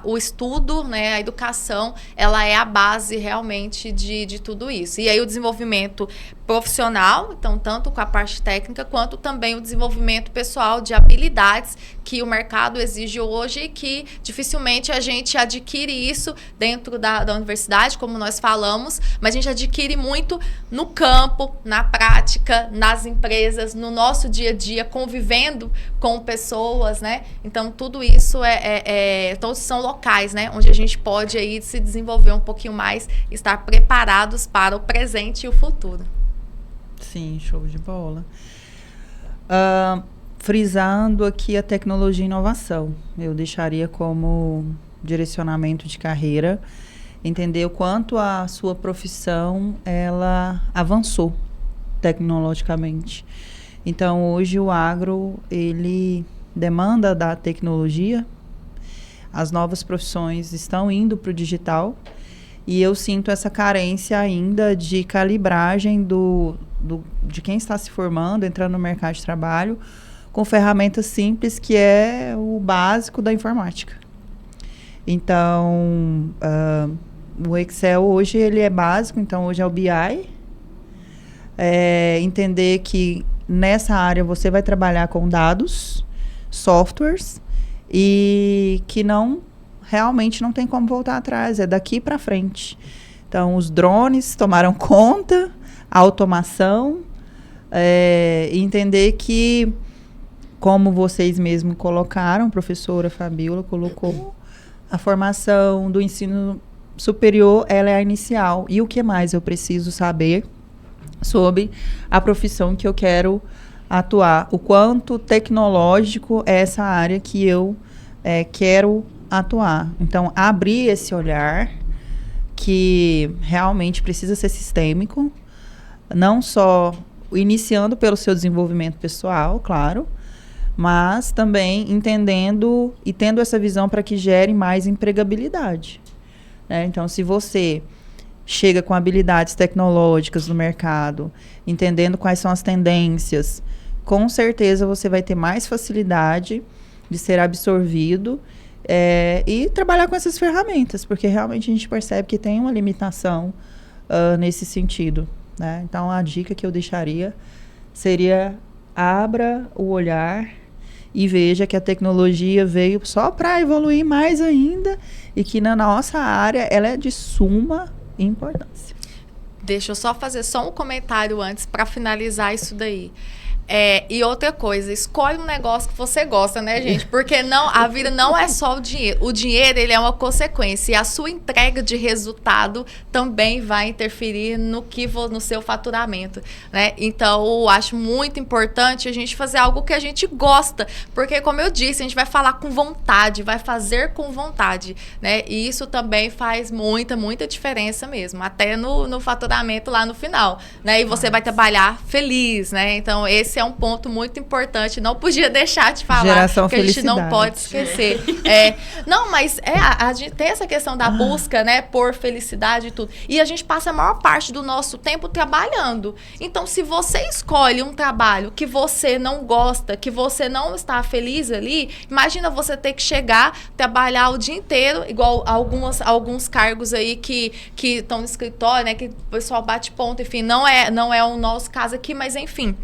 o estudo, né, a educação, ela é a base realmente de tudo isso. E aí o desenvolvimento profissional, então tanto com a parte técnica quanto também o desenvolvimento pessoal de habilidades que o mercado exige hoje e que dificilmente a gente adquire isso dentro da universidade, como nós falamos, mas a gente adquire muito no campo, na prática, nas empresas, no nosso dia a dia, convivendo com pessoas, né? Então tudo isso todos são locais, né? Onde a gente pode aí se desenvolver um pouquinho mais, estar preparados para o presente e o futuro. Sim, show de bola. Frisando aqui a tecnologia e inovação, eu deixaria como direcionamento de carreira, entender o quanto a sua profissão ela avançou tecnologicamente. Então, hoje o agro, ele demanda da tecnologia, as novas profissões estão indo para o digital, e eu sinto essa carência ainda de calibragem de quem está se formando, entrando no mercado de trabalho, com ferramentas simples, que é o básico da informática. Então, o Excel hoje ele é básico, então hoje é o BI. Entender que nessa área você vai trabalhar com dados, softwares, e que realmente não tem como voltar atrás, é daqui para frente. Então, os drones tomaram conta, a automação, entender que, como vocês mesmos colocaram, a professora Fabiola colocou, a formação do ensino superior, ela é a inicial. E o que mais eu preciso saber sobre a profissão que eu quero atuar? O quanto tecnológico é essa área que eu quero atuar. Então, abrir esse olhar que realmente precisa ser sistêmico, não só iniciando pelo seu desenvolvimento pessoal, claro, mas também entendendo e tendo essa visão para que gere mais empregabilidade, né? Então, se você chega com habilidades tecnológicas no mercado, entendendo quais são as tendências, com certeza você vai ter mais facilidade de ser absorvido e trabalhar com essas ferramentas, porque realmente a gente percebe que tem uma limitação nesse sentido, né? Então, a dica que eu deixaria seria: abra o olhar e veja que a tecnologia veio só para evoluir mais ainda e que na nossa área ela é de suma importância. Deixa eu só fazer um comentário antes para finalizar isso daí. E outra coisa, escolhe um negócio que você gosta, né, gente? Porque a vida não é só o dinheiro. O dinheiro, ele é uma consequência. E a sua entrega de resultado também vai interferir no seu faturamento, né? Então, eu acho muito importante a gente fazer algo que a gente gosta. Porque, como eu disse, a gente vai falar com vontade, vai fazer com vontade, né? E isso também faz muita, muita diferença mesmo. Até no faturamento lá no final, né? E você vai trabalhar feliz, né? Então, esse é um ponto muito importante, não podia deixar de falar, Geração que a gente não pode esquecer. Não, mas a gente tem essa questão da busca, né, por felicidade e tudo. E a gente passa a maior parte do nosso tempo trabalhando. Então, se você escolhe um trabalho que você não gosta, que você não está feliz ali, imagina você ter que chegar, trabalhar o dia inteiro, igual alguns cargos aí que estão no escritório, né, que o pessoal bate ponto, enfim, não é o nosso caso aqui, mas enfim.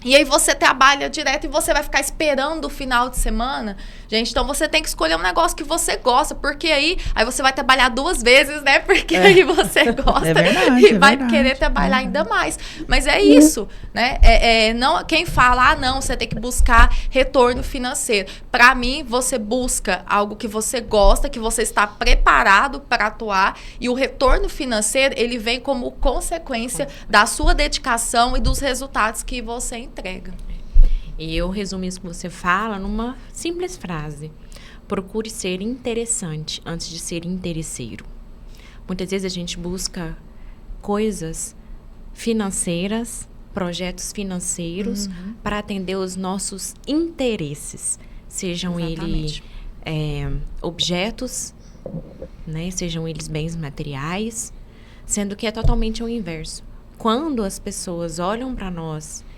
E aí você trabalha direto e você vai ficar esperando o final de semana. Gente, então você tem que escolher um negócio que você gosta, porque aí você vai trabalhar 2 vezes, né? Porque aí você gosta e vai querer trabalhar ainda mais. Mas é isso, né? Não, quem fala, não, você tem que buscar retorno financeiro. Para mim, você busca algo que você gosta, que você está preparado para atuar, e o retorno financeiro, ele vem como consequência da sua dedicação e dos resultados que você entrega. E eu resumo isso que você fala numa simples frase: procure ser interessante antes de ser interesseiro. Muitas vezes a gente busca coisas financeiras, projetos financeiros, para atender os nossos interesses, sejam eles objetos, né, sejam eles bens materiais, sendo que é totalmente o inverso. Quando as pessoas olham para nós,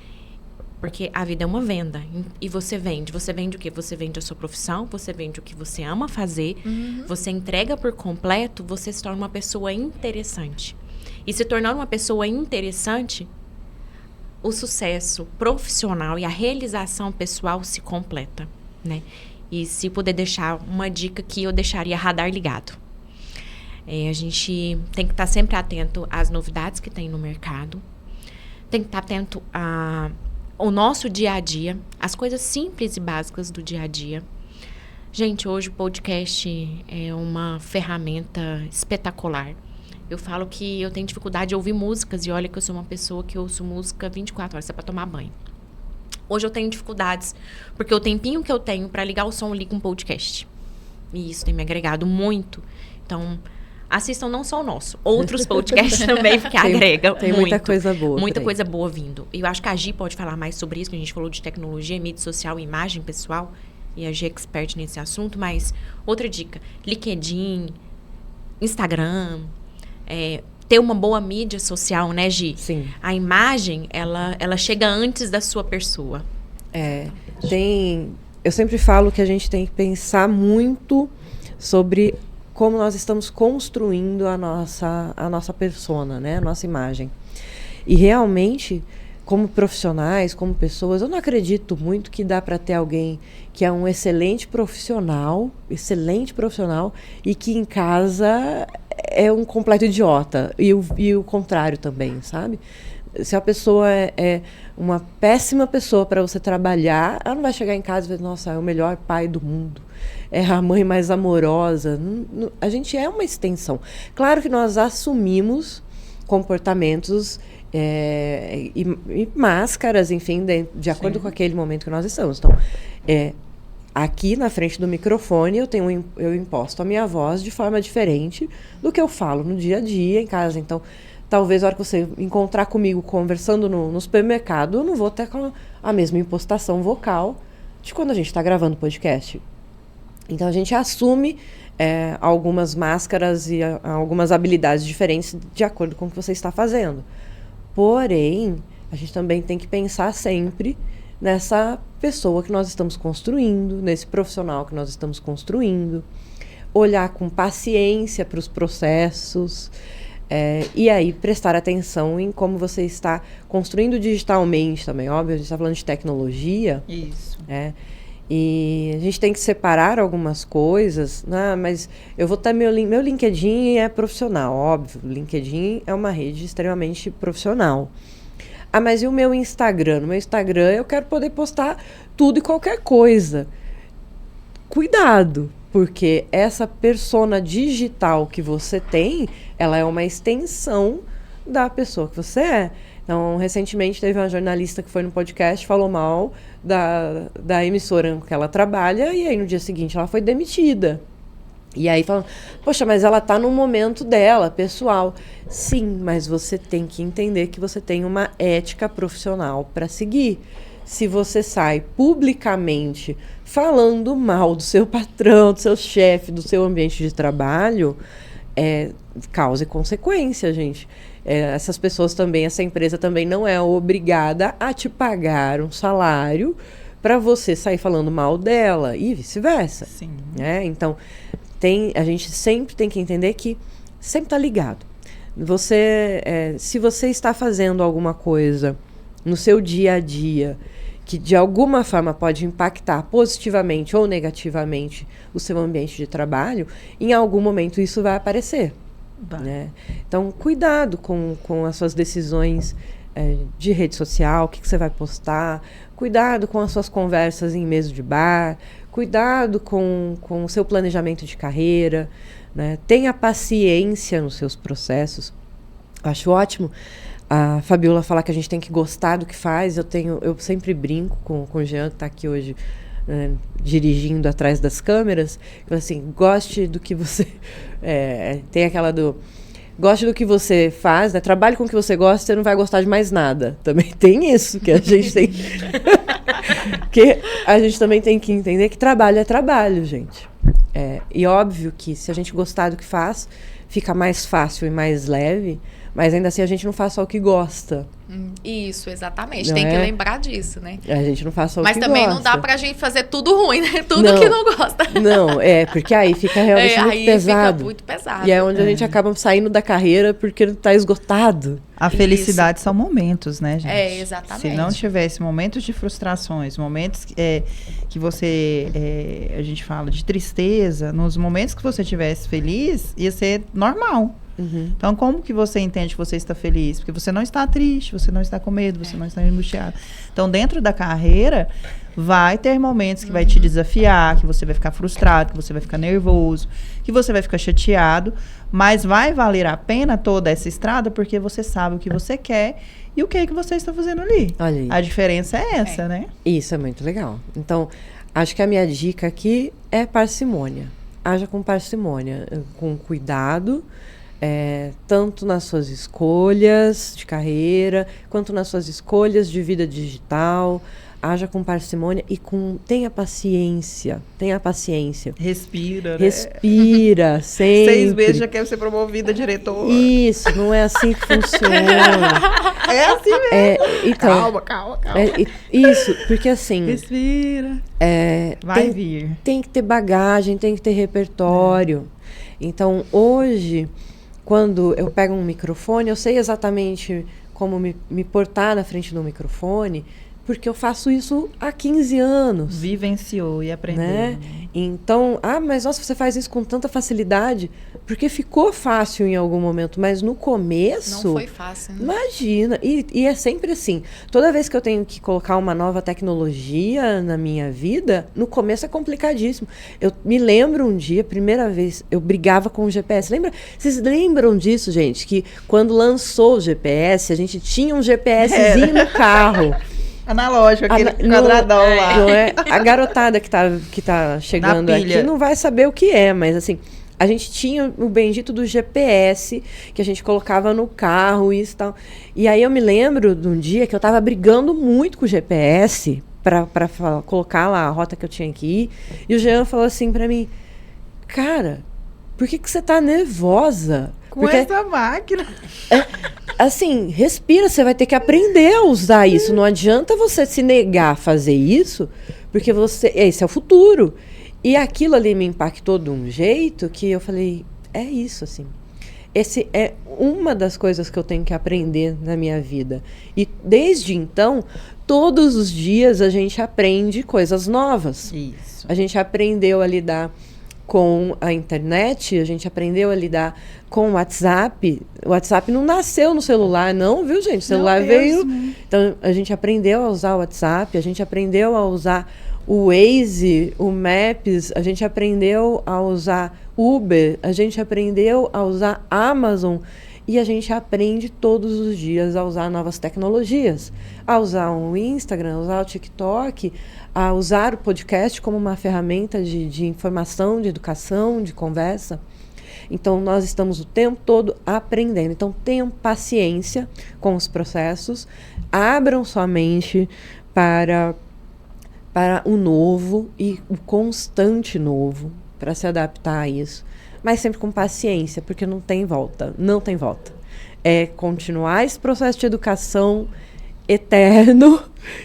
porque a vida é uma venda, e você vende o quê? Você vende a sua profissão, você vende o que você ama fazer, você entrega por completo, você se torna uma pessoa interessante. E se tornando uma pessoa interessante, o sucesso profissional e a realização pessoal se completa, né? E se puder deixar uma dica que eu deixaria radar ligado. A gente tem que estar sempre atento às novidades que tem no mercado, tem que estar atento ao nosso dia a dia, as coisas simples e básicas do dia a dia. Gente, hoje o podcast é uma ferramenta espetacular. Eu falo que eu tenho dificuldade de ouvir músicas, e olha que eu sou uma pessoa que ouço música 24 horas, é para tomar banho. Hoje eu tenho dificuldades, porque o tempinho que eu tenho para ligar o som, eu ligo um podcast. E isso tem me agregado muito. Então, assistam não só o nosso, outros podcasts também, porque agrega tem muita coisa boa. Muita coisa boa vindo. E eu acho que a Gi pode falar mais sobre isso, que a gente falou de tecnologia, mídia social e imagem pessoal, e a Gi é expert nesse assunto. Mas outra dica: LinkedIn, Instagram, ter uma boa mídia social, né, Gi? Sim. A imagem, ela chega antes da sua pessoa. Eu sempre falo que a gente tem que pensar muito sobre como nós estamos construindo a nossa persona, né? A nossa imagem. E realmente, como profissionais, como pessoas, eu não acredito muito que dá para ter alguém que é um excelente profissional, e que em casa é um completo idiota. E o contrário também, sabe? Se a pessoa é uma péssima pessoa para você trabalhar, ela não vai chegar em casa e dizer, nossa, é o melhor pai do mundo, é a mãe mais amorosa. A gente é uma extensão. Claro que nós assumimos comportamentos e máscaras, enfim, de acordo com aquele momento que nós estamos. Então, aqui na frente do microfone eu imposto a minha voz de forma diferente do que eu falo no dia a dia em casa. Então, talvez a hora que você encontrar comigo conversando no supermercado, eu não vou ter a mesma impostação vocal de quando a gente está gravando podcast. Então, a gente assume algumas máscaras e algumas habilidades diferentes de acordo com o que você está fazendo. Porém, a gente também tem que pensar sempre nessa pessoa que nós estamos construindo, nesse profissional que nós estamos construindo, olhar com paciência para os processos, e aí prestar atenção em como você está construindo digitalmente também. Óbvio, a gente está falando de tecnologia. Isso. E a gente tem que separar algumas coisas. Mas eu vou ter meu LinkedIn é profissional, óbvio. O LinkedIn é uma rede extremamente profissional. Mas e o meu Instagram? No meu Instagram eu quero poder postar tudo e qualquer coisa. Cuidado, porque essa persona digital que você tem, ela é uma extensão da pessoa que você é. Então, recentemente teve uma jornalista que foi no podcast, falou mal da emissora que ela trabalha, e aí no dia seguinte ela foi demitida. E aí falam, poxa, mas ela está no momento dela, pessoal. Sim, mas você tem que entender que você tem uma ética profissional para seguir. Se você sai publicamente falando mal do seu patrão, do seu chefe, do seu ambiente de trabalho, causa e consequência, gente. Essas pessoas também, essa empresa também não é obrigada a te pagar um salário para você sair falando mal dela e vice-versa. Sim. Então, a gente sempre tem que entender que sempre está ligado. Se você está fazendo alguma coisa no seu dia a dia que de alguma forma pode impactar positivamente ou negativamente o seu ambiente de trabalho, em algum momento isso vai aparecer. Né? Então, cuidado com as suas decisões de rede social, o que você vai postar, cuidado com as suas conversas em mesa de bar, cuidado com o seu planejamento de carreira, né? Tenha paciência nos seus processos. Acho ótimo a Fabiola falar que a gente tem que gostar do que faz. Eu sempre brinco com o Jean, que está aqui hoje dirigindo atrás das câmeras, assim, goste do que você tem aquela goste do que você faz, né? Trabalhe com o que você gosta, você não vai gostar de mais nada. Também tem isso que a gente tem que a gente também tem que entender que trabalho é trabalho, gente. E óbvio que se a gente gostar do que faz, fica mais fácil e mais leve, mas ainda assim a gente não faz só o que gosta. Isso, exatamente. Não tem que lembrar disso, né? A gente não faz só o que gosta. Mas também não dá pra gente fazer tudo ruim, né? Tudo que não gosta. Não, porque aí fica realmente muito pesado. Fica muito pesado. E é onde a gente acaba saindo da carreira porque tá esgotado. A felicidade são momentos, né, gente? Exatamente. Se não tivesse momentos de frustrações, momentos que você, a gente fala de tristeza, nos momentos que você estivesse feliz, ia ser normal. Uhum. Então, como que você entende que você está feliz? Porque você não está triste, você não está com medo, você não está angustiado. Então, dentro da carreira, vai ter momentos que vai te desafiar, que você vai ficar frustrado, que você vai ficar nervoso, que você vai ficar chateado, mas vai valer a pena toda essa estrada porque você sabe o que você quer e o que é que você está fazendo ali. Olha aí. A diferença é essa, né? Isso é muito legal. Então, acho que a minha dica aqui é parcimônia. Haja com parcimônia, com cuidado, tanto nas suas escolhas de carreira, quanto nas suas escolhas de vida digital. Haja com parcimônia e tenha paciência. Tenha paciência. Respira, né? Respira, sempre. 6 meses já quer ser promovida a diretora. Isso, não é assim que funciona. É assim mesmo. Então, Calma. Isso, porque assim... Respira. Vai vir. Tem que ter bagagem, tem que ter repertório. Então, hoje, quando eu pego um microfone, eu sei exatamente como me portar na frente do microfone, porque eu faço isso há 15 anos. Vivenciou e aprendeu. Né? Então, mas nossa, você faz isso com tanta facilidade, porque ficou fácil em algum momento, mas no começo... Não foi fácil, né? Imagina, e é sempre assim, toda vez que eu tenho que colocar uma nova tecnologia na minha vida, no começo é complicadíssimo. Eu me lembro um dia, primeira vez, eu brigava com o GPS, vocês lembram disso, gente? Que quando lançou o GPS, a gente tinha um GPSzinho no carro. Analógico, aquele quadradão lá. Não é? A garotada que tá chegando aqui não vai saber o que é, mas assim, a gente tinha o bendito do GPS que a gente colocava no carro e tal. E aí eu me lembro de um dia que eu tava brigando muito com o GPS para colocar lá a rota que eu tinha que ir. E o Jean falou assim para mim, cara, por que você tá nervosa? Com essa máquina. Assim, respira, você vai ter que aprender a usar isso. Não adianta você se negar a fazer isso, porque esse é o futuro. E aquilo ali me impactou de um jeito que eu falei, é isso, assim. Esse é uma das coisas que eu tenho que aprender na minha vida. E desde então, todos os dias a gente aprende coisas novas. Isso. A gente aprendeu a lidar com a internet, a gente aprendeu a lidar com o WhatsApp. O WhatsApp não nasceu no celular, não, viu, gente? O celular veio... Então, a gente aprendeu a usar o WhatsApp, a gente aprendeu a usar o Waze, o Maps, a gente aprendeu a usar Uber, a gente aprendeu a usar Amazon e a gente aprende todos os dias a usar novas tecnologias, a usar o Instagram, a usar o TikTok, a usar o podcast como uma ferramenta de informação, de educação, de conversa. Então, nós estamos o tempo todo aprendendo. Então, tenham paciência com os processos, abram sua mente para o novo e o constante novo, para se adaptar a isso. Mas sempre com paciência, porque não tem volta. Não tem volta. É continuar esse processo de educação eterno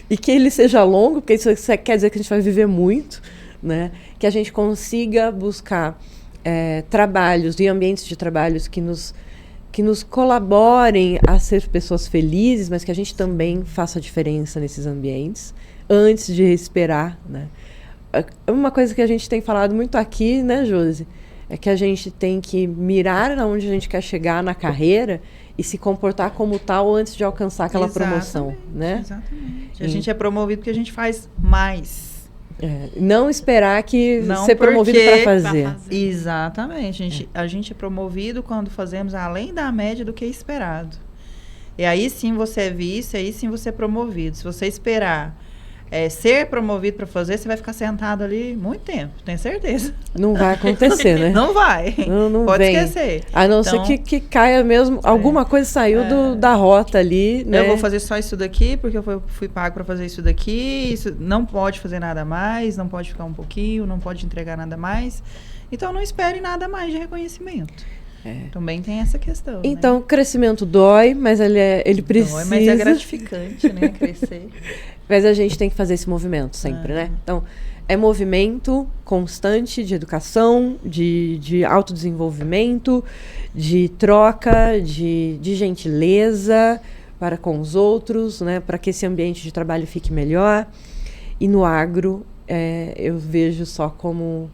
e que ele seja longo, porque isso quer dizer que a gente vai viver muito, né? Que a gente consiga buscar trabalhos e ambientes de trabalhos que nos colaborem a ser pessoas felizes, mas que a gente também faça diferença nesses ambientes antes de esperar, né? Uma coisa que a gente tem falado muito aqui, né, Josi, é que a gente tem que mirar onde a gente quer chegar na carreira e se comportar como tal antes de alcançar aquela promoção, né? Exatamente. A gente é promovido porque a gente faz mais. Não esperar que não ser promovido para fazer. Exatamente. A gente é promovido quando fazemos além da média do que é esperado. E aí sim você é visto, aí sim você é promovido. Se você esperar ser promovido para fazer, você vai ficar sentado ali muito tempo, tenho certeza. Não vai acontecer, né? Não vai. Não Pode vem. esquecer. A não ser que caia mesmo, alguma coisa saiu da rota ali, né? Eu vou fazer só isso daqui, porque eu fui pago para fazer isso daqui, isso não pode fazer nada mais, não pode ficar um pouquinho, não pode entregar nada mais. Então, não espere nada mais de reconhecimento. Também tem essa questão. Então, crescimento dói, mas ele precisa. Dói, mas é gratificante, né? Crescer. Mas a gente tem que fazer esse movimento sempre, né? Então, é movimento constante de educação, de autodesenvolvimento, de troca, de gentileza para com os outros, né? Para que esse ambiente de trabalho fique melhor. E no agro, eu vejo só como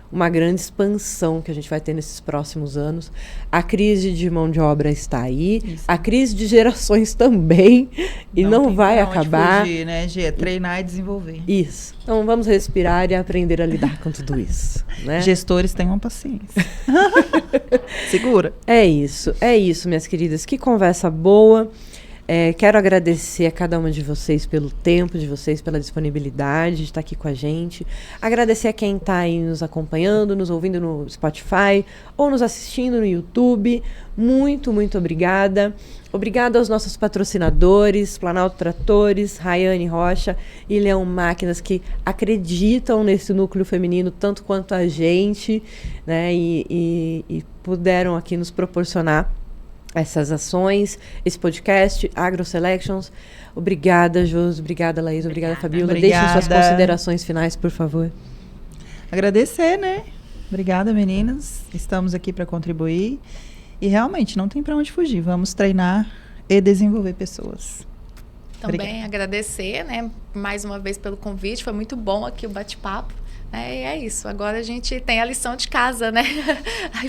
uma grande expansão que a gente vai ter nesses próximos anos. A crise de mão de obra está aí, a crise de gerações também, e não vai acabar. Fugir, né, Gê? Treinar e desenvolver. Isso. Então vamos respirar e aprender a lidar com tudo isso, né? Gestores, tenham paciência. Segura. É isso, minhas queridas. Que conversa boa. Quero agradecer a cada uma de vocês pelo tempo de vocês, pela disponibilidade de estar aqui com a gente. Agradecer a quem está aí nos acompanhando, nos ouvindo no Spotify ou nos assistindo no YouTube. Muito, muito obrigada. Obrigada aos nossos patrocinadores, Planalto Tratores, Rayane Rocha e Leão Máquinas, que acreditam nesse núcleo feminino tanto quanto a gente, né? E puderam aqui nos proporcionar essas ações, esse podcast, Agro Selections. Obrigada, Josi. Obrigada, Laís. Obrigada, Fabiola. Deixem suas considerações finais, por favor. Agradecer, né? Obrigada, meninas. Estamos aqui para contribuir. E realmente, não tem para onde fugir. Vamos treinar e desenvolver pessoas. também agradecer, né, mais uma vez pelo convite. Foi muito bom aqui o bate-papo. E é isso. Agora a gente tem a lição de casa, né,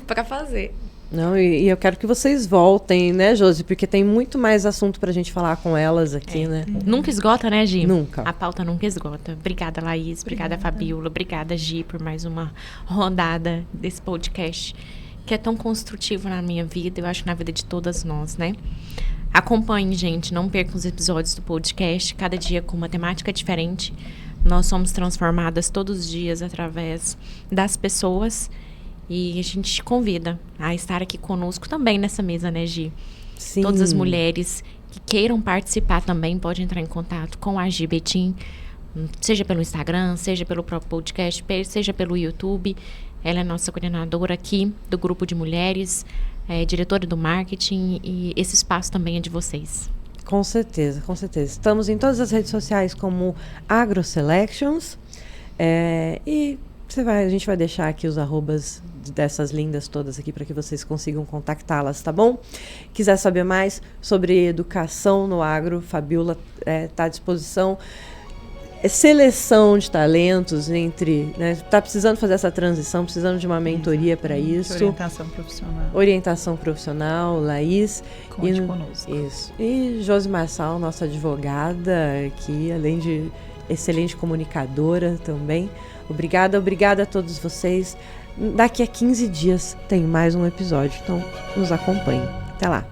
para fazer. Não, e eu quero que vocês voltem, né, Josi? Porque tem muito mais assunto pra gente falar com elas aqui, né? Nunca esgota, né, Gi? Nunca. A pauta nunca esgota. Obrigada, Laís. Obrigada, Fabiola. Obrigada, Gi, por mais uma rodada desse podcast que é tão construtivo na minha vida, eu acho que na vida de todas nós, né? Acompanhe, gente. Não percam os episódios do podcast, cada dia com uma temática diferente. Nós somos transformadas todos os dias através das pessoas. E a gente te convida a estar aqui conosco também nessa mesa, né, Gi? Sim. Todas as mulheres que queiram participar também podem entrar em contato com a Gi Betim, seja pelo Instagram, seja pelo próprio podcast, seja pelo YouTube. Ela é nossa coordenadora aqui do grupo de mulheres, diretora do marketing, e esse espaço também é de vocês. Com certeza, com certeza. Estamos em todas as redes sociais como AgroSelections. E a gente vai deixar aqui os arrobas dessas lindas todas aqui para que vocês consigam contactá-las, tá bom? Quiser saber mais sobre educação no agro, Fabiola está à disposição. Seleção de talentos tá precisando fazer essa transição, precisando de uma mentoria para isso. Orientação profissional, Laís. Conte conosco. Isso. E Josi Marçal, nossa advogada aqui, além de excelente comunicadora também. Obrigada a todos vocês. Daqui a 15 dias tem mais um episódio, então nos acompanhem. Até lá.